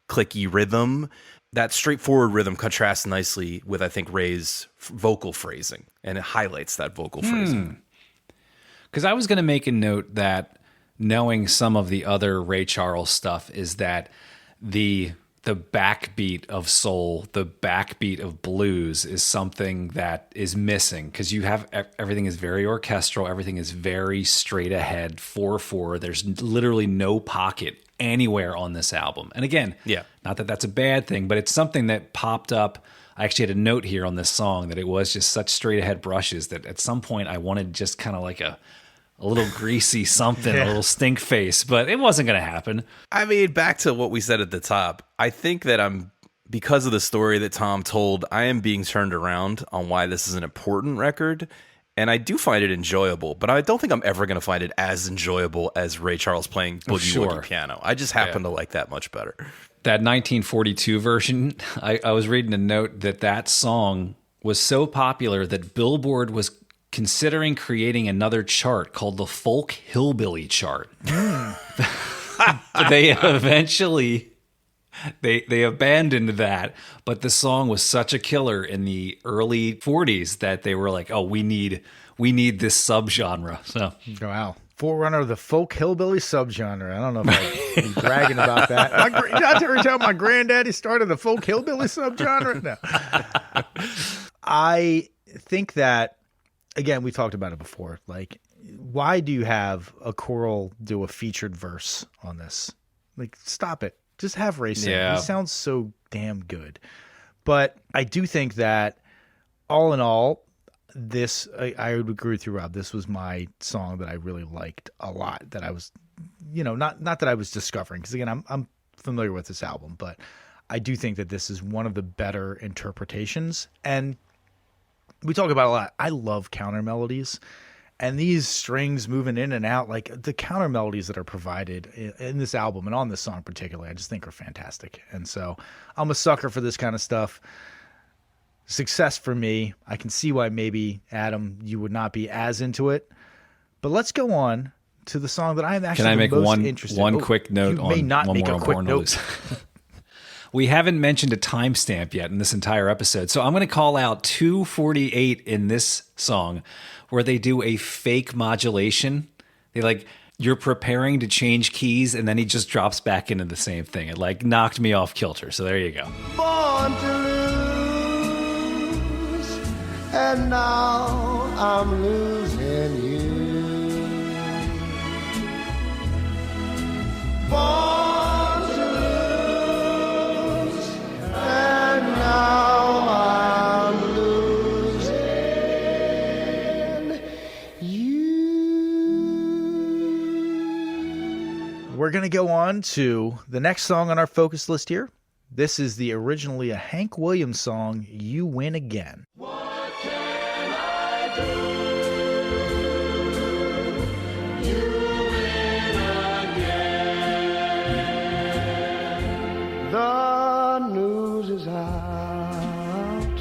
clicky rhythm, that straightforward rhythm contrasts nicely with, I think, Ray's vocal phrasing, and it highlights that vocal phrasing. Because I was going to make a note that knowing some of the other Ray Charles stuff is that the backbeat of soul, the backbeat of blues is something that is missing, because you have everything is very orchestral, everything is very straight ahead, 4/4. There's literally no pocket anywhere on this album. And again, not that that's a bad thing, but it's something that popped up. I actually had a note here on this song that it was just such straight ahead brushes that at some point I wanted just kind of like a little greasy something, a little stink face, but it wasn't going to happen. I mean, back to what we said at the top, I think that because of the story that Tom told, I am being turned around on why this is an important record, and I do find it enjoyable, but I don't think I'm ever going to find it as enjoyable as Ray Charles playing Boogie Woogie piano. I just happen to like that much better. That 1942 version, I was reading a note that song was so popular that Billboard was considering creating another chart called the Folk Hillbilly Chart. They eventually they abandoned that, but the song was such a killer in the early 40s that they were like, "Oh, we need this subgenre." So, wow. Forerunner of the folk hillbilly subgenre. I don't know if I'd be bragging about that. Did every time my granddaddy started the folk hillbilly subgenre? No. I think that, again, we talked about it before. Like, why do you have a choral do a featured verse on this? Like, stop it. Just have Ray sing. Yeah. He sounds so damn good. But I do think that, all in all, this, I would agree with you, Rob. This was my song that I really liked a lot. That I was, not that I was discovering, because again, I'm familiar with this album, but I do think that this is one of the better interpretations. And we talk about it a lot. I love counter melodies, and these strings moving in and out, like the counter melodies that are provided in this album and on this song particularly, I just think are fantastic. And so I'm a sucker for this kind of stuff. Success for me. I can see why maybe, Adam, you would not be as into it. But let's go on to the song that I'm actually can I make most one interested one quick note you on may not one make more a quick Born to note. Lose? we haven't mentioned a timestamp yet in this entire episode. So I'm going to call out 2:48 in this song where they do a fake modulation. They like, you're preparing to change keys, and then he just drops back into the same thing. It like knocked me off kilter. So there you go. Born to lose, and now I'm losing you. Born to lose, and now I'm losing you. We're going to go on to the next song on our focus list here. This is originally a Hank Williams song, You Win Again. What can I do? You win again. The news is out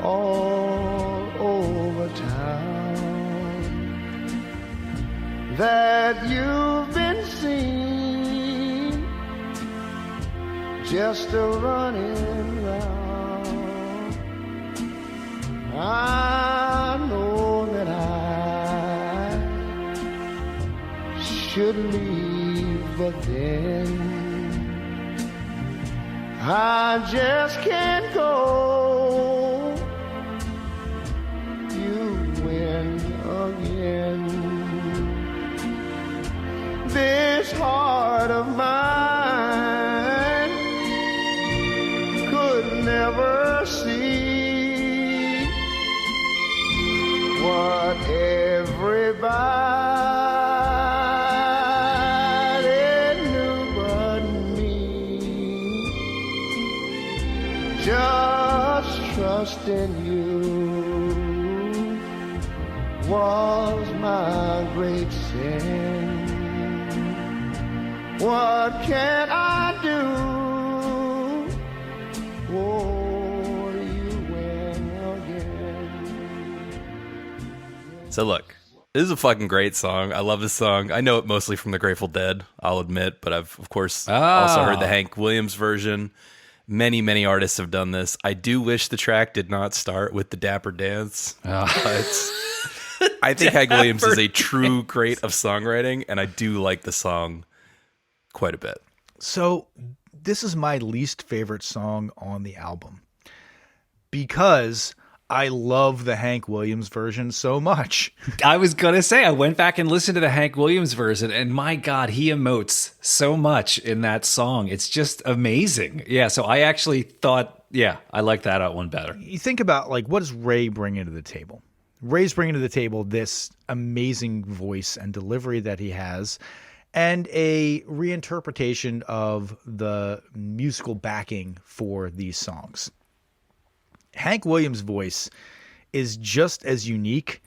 all over town that you've been seen just a running round. I know that I should leave, but then I just can't go. You win again. This heart of mine could never see what everybody knew but me. Just trust in you was my great sin. What can I do? Oh, you win again. So look, this is a fucking great song. I love this song. I know it mostly from the Grateful Dead, I'll admit, but I've, of course, also heard the Hank Williams version. Many, many artists have done this. I do wish the track did not start with the Dapper Dance. But I think Hank Williams is a true great of songwriting, and I do like the song quite a bit. So this is my least favorite song on the album because I love the Hank Williams version so much. I was going to say, I went back and listened to the Hank Williams version, and my God, he emotes so much in that song. It's just amazing. Yeah, so I actually thought, yeah, I like that one better. You think about, like, what does Ray bring into the table? Ray's bringing to the table this amazing voice and delivery that he has, and a reinterpretation of the musical backing for these songs. Hank Williams' voice is just as unique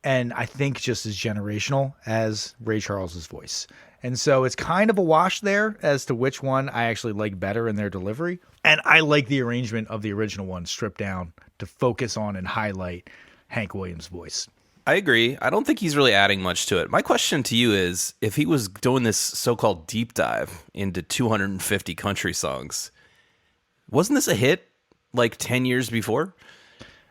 and I think just as generational as Ray Charles's voice. And so it's kind of a wash there as to which one I actually like better in their delivery. And I like the arrangement of the original one stripped down to focus on and highlight Hank Williams' voice. I agree. I don't think he's really adding much to it. My question to you is, if he was doing this so-called deep dive into 250 country songs, wasn't this a hit like 10 years before?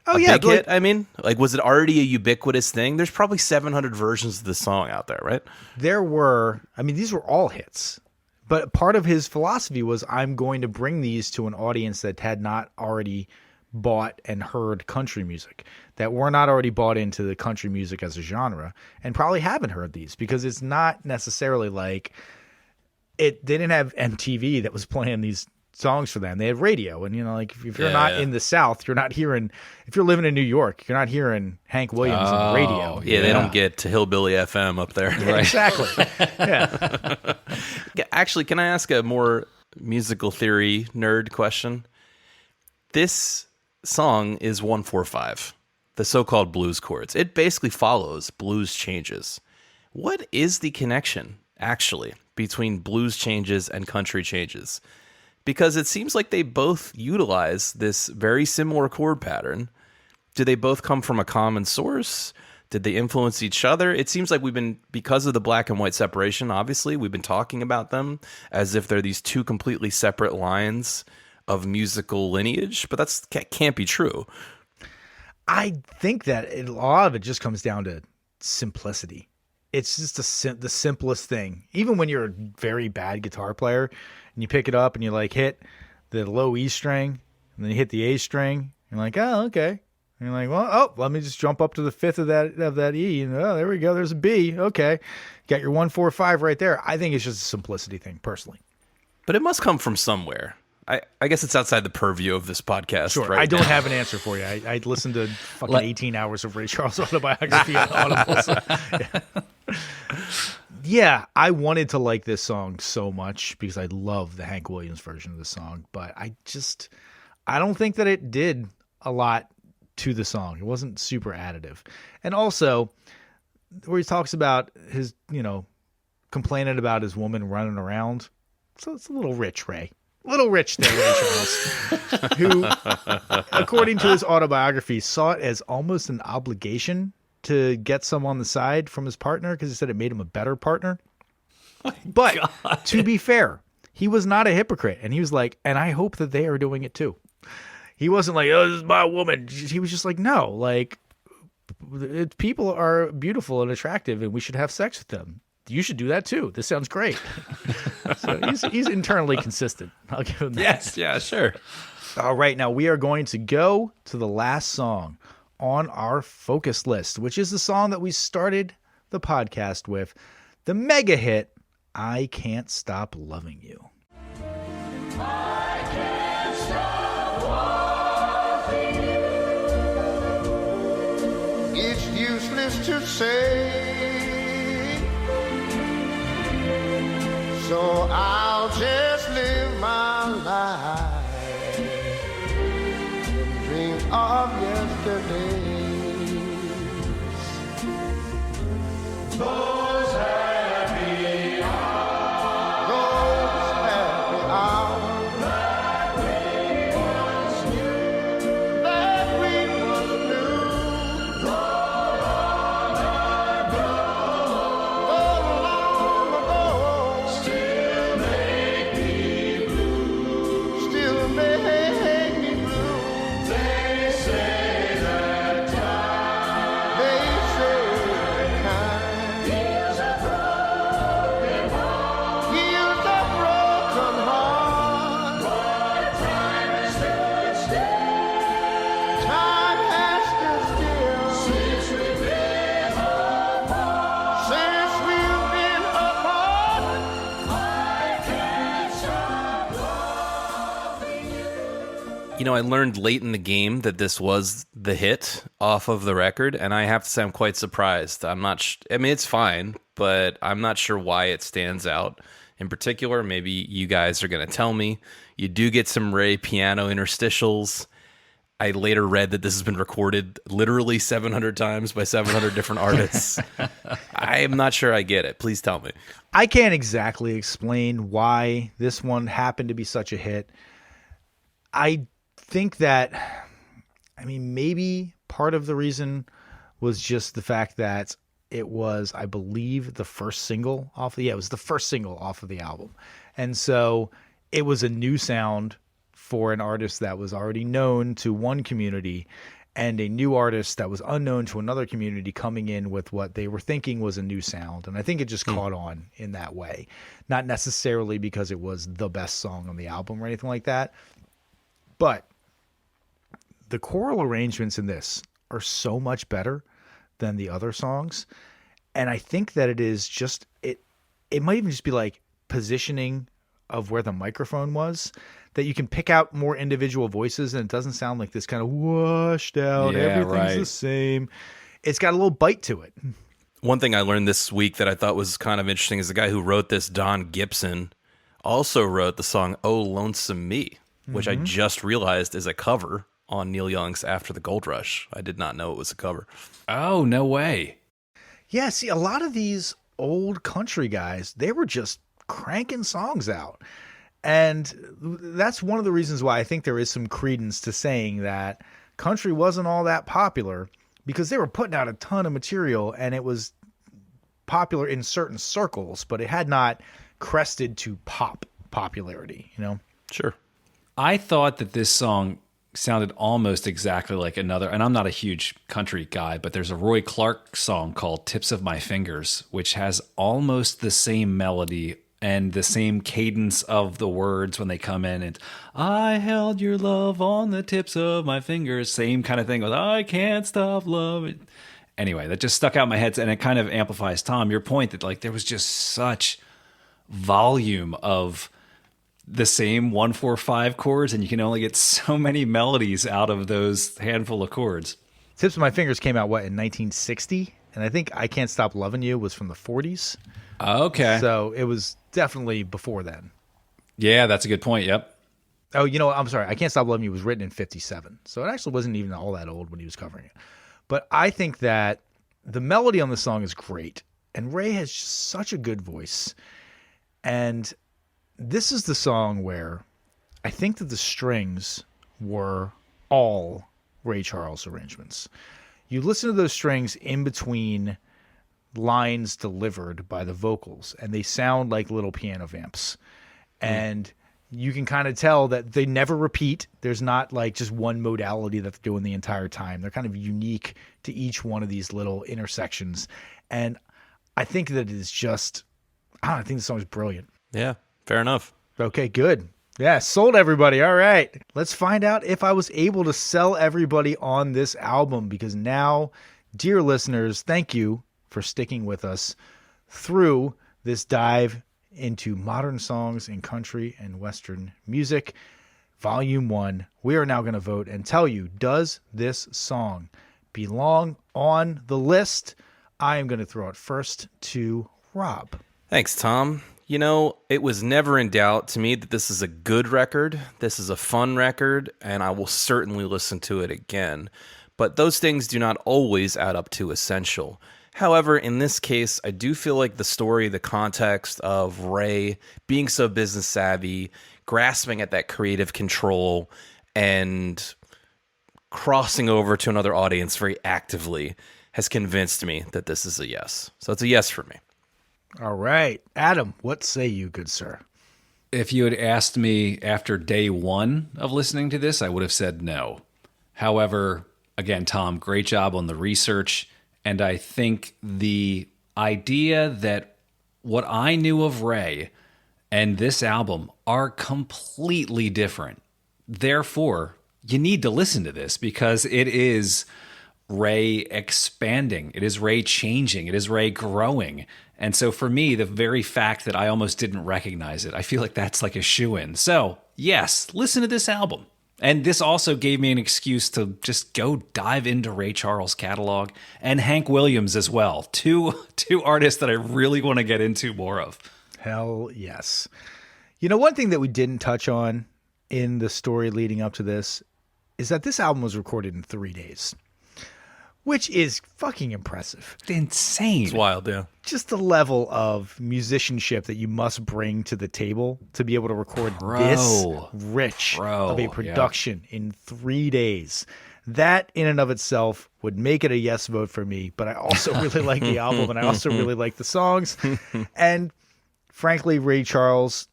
Oh, a yeah. big hit, I mean? Like, was it already a ubiquitous thing? There's probably 700 versions of the song out there, right? There were, I mean, these were all hits. But part of his philosophy was, I'm going to bring these to an audience that had not already bought and heard country music, that were not already bought into the country music as a genre, and probably haven't heard these, because it's not necessarily like they didn't have MTV that was playing these songs for them. They had radio, and like if you're not in the South, you're not hearing. If you're living in New York, you're not hearing Hank Williams on the radio. Yeah, they don't get to Hillbilly FM up there. Right. Exactly. Yeah. Actually, can I ask a more musical theory nerd question? This song is 1/4/5, the so-called blues chords. It basically follows blues changes. What is the connection, actually, between blues changes and country changes? Because it seems like they both utilize this very similar chord pattern. Do they both come from a common source? Did they influence each other? It seems like because of the black and white separation, obviously, we've been talking about them as if they're these two completely separate lines of musical lineage, but that can't be true. I think that a lot of it just comes down to simplicity. It's just the simplest thing. Even when you're a very bad guitar player and you pick it up and you like hit the low E string and then you hit the A string, you're like, oh, okay. And you're like, well, let me just jump up to the fifth of that E, and there we go. There's a B. Okay, got your 1, 4, 5 right there. I think it's just a simplicity thing, personally. But it must come from somewhere. I guess it's outside the purview of this podcast. Sure, right I don't now. have an answer for you. I listened to fucking 18 hours of Ray Charles autobiography on Audible. So, yeah, I wanted to like this song so much because I love the Hank Williams version of the song, but I don't think that it did a lot to the song. It wasn't super additive. And also, where he talks about his, complaining about his woman running around. So it's a little rich, Ray. A little rich there, Ray Charles. Who, according to his autobiography, saw it as almost an obligation to get some on the side from his partner because he said it made him a better partner. But to be fair, he was not a hypocrite. And he was like, and I hope that they are doing it too. He wasn't like, oh, this is my woman. He was just like, no, like, people are beautiful and attractive and we should have sex with them. You should do that too. This sounds great. So he's internally consistent. I'll give him that. Yes, yeah, sure. All right, now we are going to go to the last song on our focus list, which is the song that we started the podcast with, the mega hit, I Can't Stop Loving You. It's useless to say, so I'll just live my life and dream of yesterdays. Those happy hours, that we once knew, still make me blue. They say that time heals a broken heart, but time has stood still. Time has stood still since we've been apart. I can't stop loving you. I learned late in the game that this was the hit off of the record, and I have to say I'm quite surprised. I'm not. I mean, it's fine, but I'm not sure why it stands out in particular. Maybe you guys are going to tell me. You do get some Ray piano interstitials. I later read that this has been recorded literally 700 times by 700 different artists. I am not sure I get it. Please tell me. I can't exactly explain why this one happened to be such a hit. I think that, maybe part of the reason was just the fact that it was, I believe, the first single off it was the first single off of the album. And so it was a new sound for an artist that was already known to one community and a new artist that was unknown to another community coming in with what they were thinking was a new sound. And I think it just caught on in that way. Not necessarily because it was the best song on the album or anything like that. But the choral arrangements in this are so much better than the other songs. And I think that it is just, it might even just be like positioning of where the microphone was, that you can pick out more individual voices and it doesn't sound like this kind of washed out, everything's the same. It's got a little bite to it. One thing I learned this week that I thought was kind of interesting is the guy who wrote this, Don Gibson, also wrote the song Oh Lonesome Me, which I just realized is a cover on Neil Young's After the Gold Rush. I did not know it was a cover. Oh, no way. Yeah, see, a lot of these old country guys, they were just cranking songs out. And that's one of the reasons why I think there is some credence to saying that country wasn't all that popular, because they were putting out a ton of material and it was popular in certain circles, but it had not crested to pop popularity, you know? Sure. I thought that this song sounded almost exactly like another, and I'm not a huge country guy, but there's a Roy Clark song called Tips of My Fingers, which has almost the same melody and the same cadence of the words when they come in. And I held your love on the tips of my fingers. Same kind of thing with I can't stop loving. Anyway, that just stuck out in my head, and it kind of amplifies, Tom, your point that like there was just such volume of the same 1-4-5 chords, and you can only get so many melodies out of those handful of chords. Tips of My Fingers came out, what, in 1960? And I think I Can't Stop Loving You was from the 40s. Okay. So it was definitely before then. Yeah, that's a good point. Yep. Oh, you know what? I'm sorry. I Can't Stop Loving You was written in 57. So it actually wasn't even all that old when he was covering it. But I think that the melody on the song is great. And Ray has just such a good voice. And this is the song where I think that the strings were all Ray Charles arrangements. You listen to those strings in between lines delivered by the vocals, and they sound like little piano vamps. And you can kind of tell that they never repeat. There's not like just one modality that they're doing the entire time. They're kind of unique to each one of these little intersections. And I think that it is just, I think the song is brilliant. Yeah, fair enough. Okay, good. Yeah, sold everybody. All right. Let's find out if I was able to sell everybody on this album, because now, dear listeners, thank you for sticking with us through this dive into modern songs in country and Western music. Volume 1. We are now going to vote and tell you, does this song belong on the list? I am going to throw it first to Rob. Thanks, Tom. You know, it was never in doubt to me that this is a good record. This is a fun record, and I will certainly listen to it again. But those things do not always add up to essential. However, in this case, I do feel like the story, the context of Ray being so business savvy, grasping at that creative control, and crossing over to another audience very actively has convinced me that this is a yes. So it's a yes for me. All right. Adam, what say you, good sir? If you had asked me after day one of listening to this, I would have said no. However, again, Tom, great job on the research. And I think the idea that what I knew of Ray and this album are completely different. Therefore, you need to listen to this because it is Ray expanding. It is Ray changing. It is Ray growing. And so for me, the very fact that I almost didn't recognize it, I feel like that's like a shoo-in. So yes, listen to this album. And this also gave me an excuse to just go dive into Ray Charles' catalog and Hank Williams as well. Two artists that I really want to get into more of. Hell yes. You know, one thing that we didn't touch on in the story leading up to this is that this album was recorded in 3 days, which is fucking impressive. Insane. It's wild, yeah. Just the level of musicianship that you must bring to the table to be able to record this rich of a production in 3 days. That in and of itself would make it a yes vote for me, but I also really like the album and I also really like the songs. And frankly, Ray Charles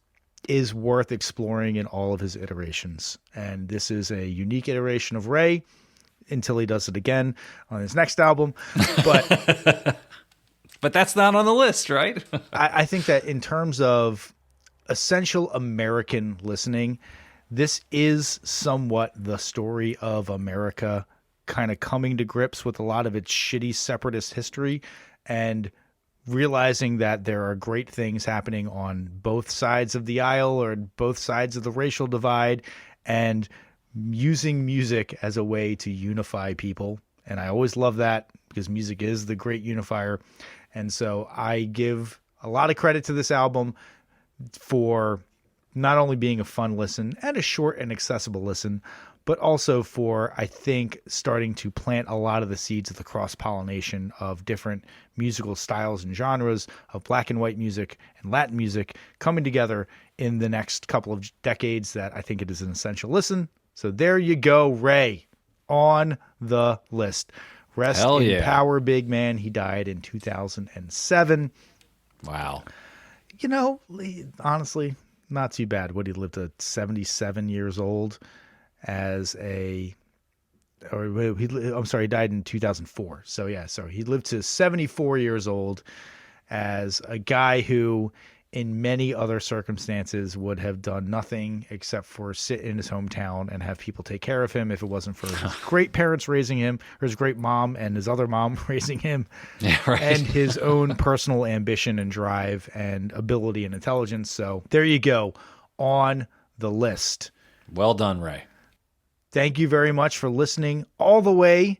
is worth exploring in all of his iterations. And this is a unique iteration of Ray until he does it again on his next album. But but that's not on the list, right? I think that in terms of essential American listening, this is somewhat the story of America kind of coming to grips with a lot of its shitty separatist history and realizing that there are great things happening on both sides of the aisle or both sides of the racial divide, and using music as a way to unify people. And I always love that because music is the great unifier. And so I give a lot of credit to this album for not only being a fun listen and a short and accessible listen, but also for, I think, starting to plant a lot of the seeds of the cross-pollination of different musical styles and genres of black and white music and Latin music coming together in the next couple of decades that I think it is an essential listen. So there you go, Ray, on the list. Rest Hell in yeah. power, big man. He died in 2007. Wow. You know, honestly, not too bad. What, he lived to 77 years old as a, I'm sorry, he died in 2004. So yeah, so he lived to 74 years old as a guy who, in many other circumstances, would have done nothing except for sit in his hometown and have people take care of him if it wasn't for his great parents raising him, or his great mom and his other mom raising him, Yeah, right. and his own personal ambition and drive and ability and intelligence. So there you go, on the list. Well done, Ray. Thank you very much for listening all the way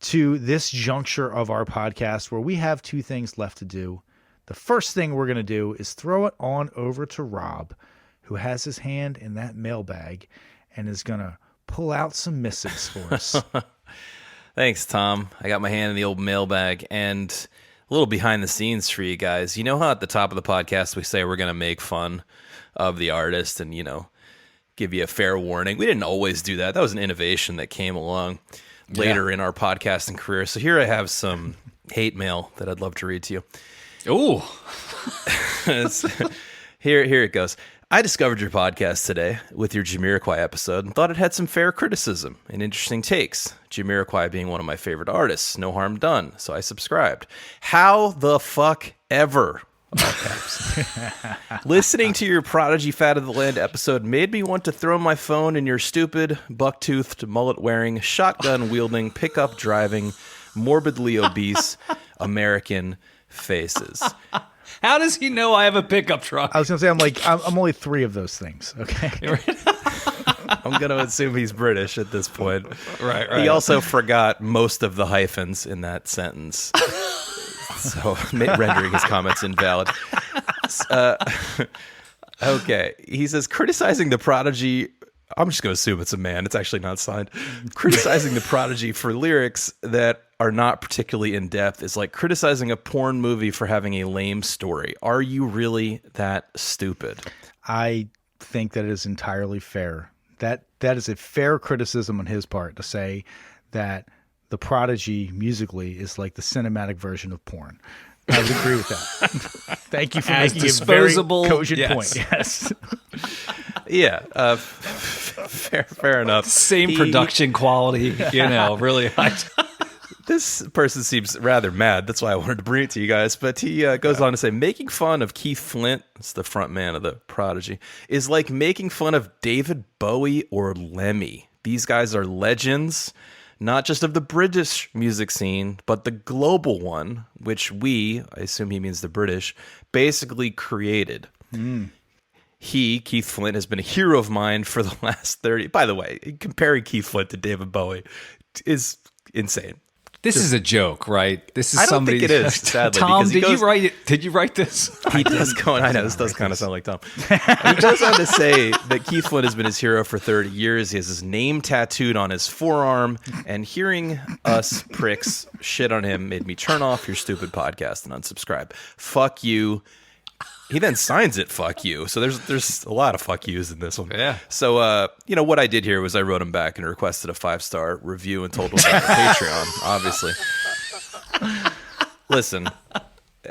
to this juncture of our podcast, where we have two things left to do. The first thing we're going to do is throw it on over to Rob, who has his hand in that mailbag and is going to pull out some missives for us. Thanks, Tom. I got my hand in the old mailbag, and a little behind the scenes for you guys. You know how at the top of the podcast we say we're going to make fun of the artist and, give you a fair warning? We didn't always do that. That was an innovation that came along later in our podcasting career. So here I have some hate mail that I'd love to read to you. Ooh. Here it goes. I discovered your podcast today with your Jamiroquai episode and thought it had some fair criticism and interesting takes. Jamiroquai being one of my favorite artists, no harm done, so I subscribed. How the fuck ever? All caps. Listening to your Prodigy Fat of the Land episode made me want to throw my phone in your stupid, buck-toothed, mullet-wearing, shotgun-wielding, pickup driving, morbidly obese American faces. How does he know I have a pickup truck? I was going to say, I'm only three of those things. Okay. I'm going to assume he's British at this point. Right. He also forgot most of the hyphens in that sentence. So rendering his comments invalid. Okay. He says, criticizing the Prodigy. I'm just going to assume it's a man. It's actually not signed. Criticizing the Prodigy for lyrics that are not particularly in depth is like criticizing a porn movie for having a lame story. Are you really that stupid? I think that is entirely fair. That is a fair criticism on his part to say that the Prodigy musically is like the cinematic version of porn. I would agree with that. Thank you for making a very cogent point. Yes. Yeah. Fair enough. Same production quality, really high. This person seems rather mad. That's why I wanted to bring it to you guys. But he goes on to say, making fun of Keith Flint, it's the front man of the Prodigy, is like making fun of David Bowie or Lemmy. These guys are legends, not just of the British music scene, but the global one, which I assume he means the British, basically created. Keith Flint, has been a hero of mine for the last 30. By the way, comparing Keith Flint to David Bowie is insane. This is a joke, right? This is I don't somebody. think it is, sadly. Tom, because you write it? Did you write this? He does go on. I know, this does kind of sound like Tom. He goes on to say that Keith Flint has been his hero for 30 years. He has his name tattooed on his forearm, and hearing us pricks shit on him made me turn off your stupid podcast and unsubscribe. Fuck you. He then signs it, fuck you. So there's a lot of fuck yous in this one. Yeah. So, what I did here was I wrote him back and requested a 5-star review and told him about the Patreon, obviously. Listen,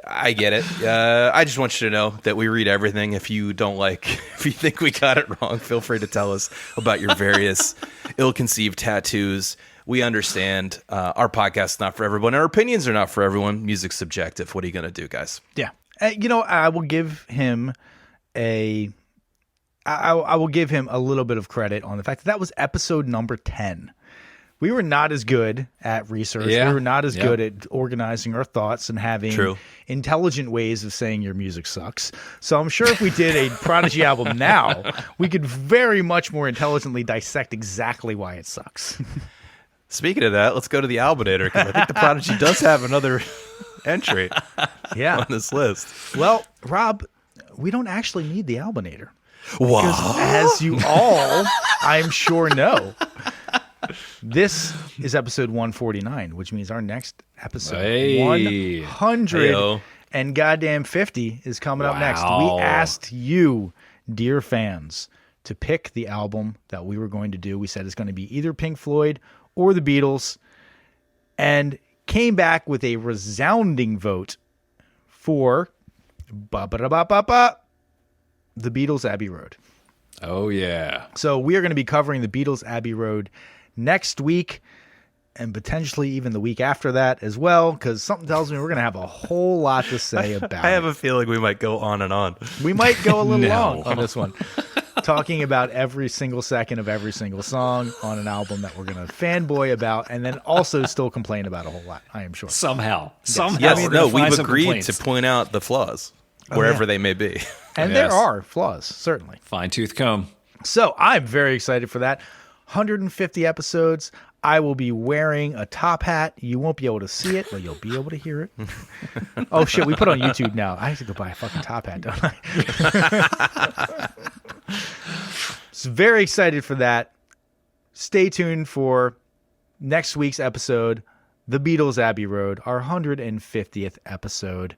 I get it. I just want you to know that we read everything. If you think we got it wrong, feel free to tell us about your various ill-conceived tattoos. We understand our podcast is not for everyone. Our opinions are not for everyone. Music's subjective. What are you going to do, guys? Yeah. I will give him I will give him a little bit of credit on the fact that was episode number 10. We were not as good at research. Yeah. We were not as good at organizing our thoughts and having intelligent ways of saying your music sucks. So I'm sure if we did a Prodigy album now, we could very much more intelligently dissect exactly why it sucks. Speaking of that, let's go to the Albinator, because I think the Prodigy does have another entry on this list. Well, Rob, we don't actually need the Albinator. Wow. Because as you all, I'm sure know, this is episode 149, which means our next episode 100 and goddamn 50 is coming up next. We asked you, dear fans, to pick the album that we were going to do. We said it's going to be either Pink Floyd or the Beatles. and came back with a resounding vote for the Beatles' Abbey Road. Oh, yeah. So we are going to be covering the Beatles' Abbey Road next week and potentially even the week after that as well, because something tells me we're going to have a whole lot to say about I have a feeling we might go on and on. We might go a little No. long on this one, talking about every single second of every single song on an album that we're going to fanboy about and then also still complain about a whole lot, I am sure. Somehow. Yes, we're gonna no, find we've some agreed complaints. to point out the flaws wherever they may be. And Yes. there are flaws, certainly. Fine-tooth comb. So I'm very excited for that. 150 episodes. I will be wearing a top hat. You won't be able to see it, but you'll be able to hear it. Oh, shit. We put it on YouTube now. I have to go buy a fucking top hat, don't I? So very excited for that. Stay tuned for next week's episode, The Beatles' Abbey Road, our 150th episode.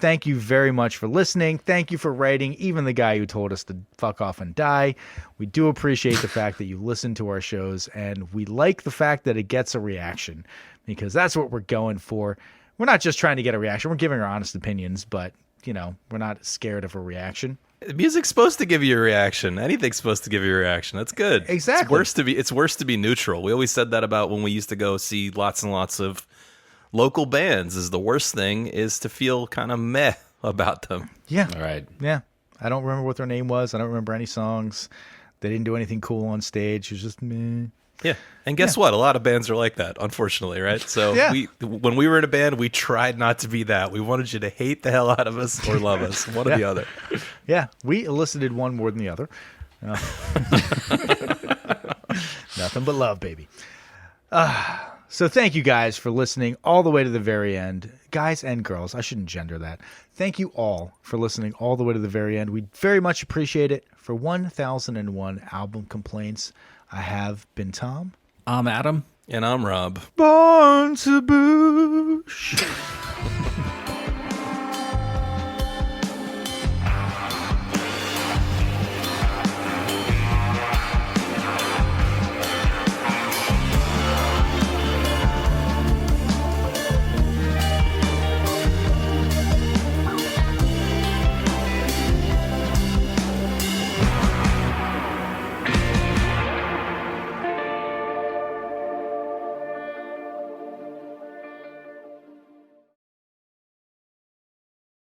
Thank you very much for listening. Thank you for writing, even the guy who told us to fuck off and die. We do appreciate the fact that you listen to our shows, and we like the fact that it gets a reaction, because that's what we're going for. We're not just trying to get a reaction. We're giving our honest opinions, but, you know, we're not scared of a reaction. Music's supposed to give you a reaction. Anything's supposed to give you a reaction. That's good. Exactly. It's worse to be neutral. We always said that about when we used to go see lots and lots of local bands. Is the worst thing is to feel kind of meh about them. Yeah. All right. Yeah. I don't remember what their name was. I don't remember any songs. They didn't do anything cool on stage. It was just meh. Yeah. And guess what? A lot of bands are like that, unfortunately, right? So Yeah. when we were in a band, we tried not to be that. We wanted you to hate the hell out of us or love us. One or the other. Yeah. We elicited one more than the other. Nothing but love, baby. So thank you guys for listening all the way to the very end. Guys and girls, I shouldn't gender that. Thank you all for listening all the way to the very end. We very much appreciate it. For 1001 Album Complaints, I have been Tom. I'm Adam. And I'm Rob. Born to Boosh.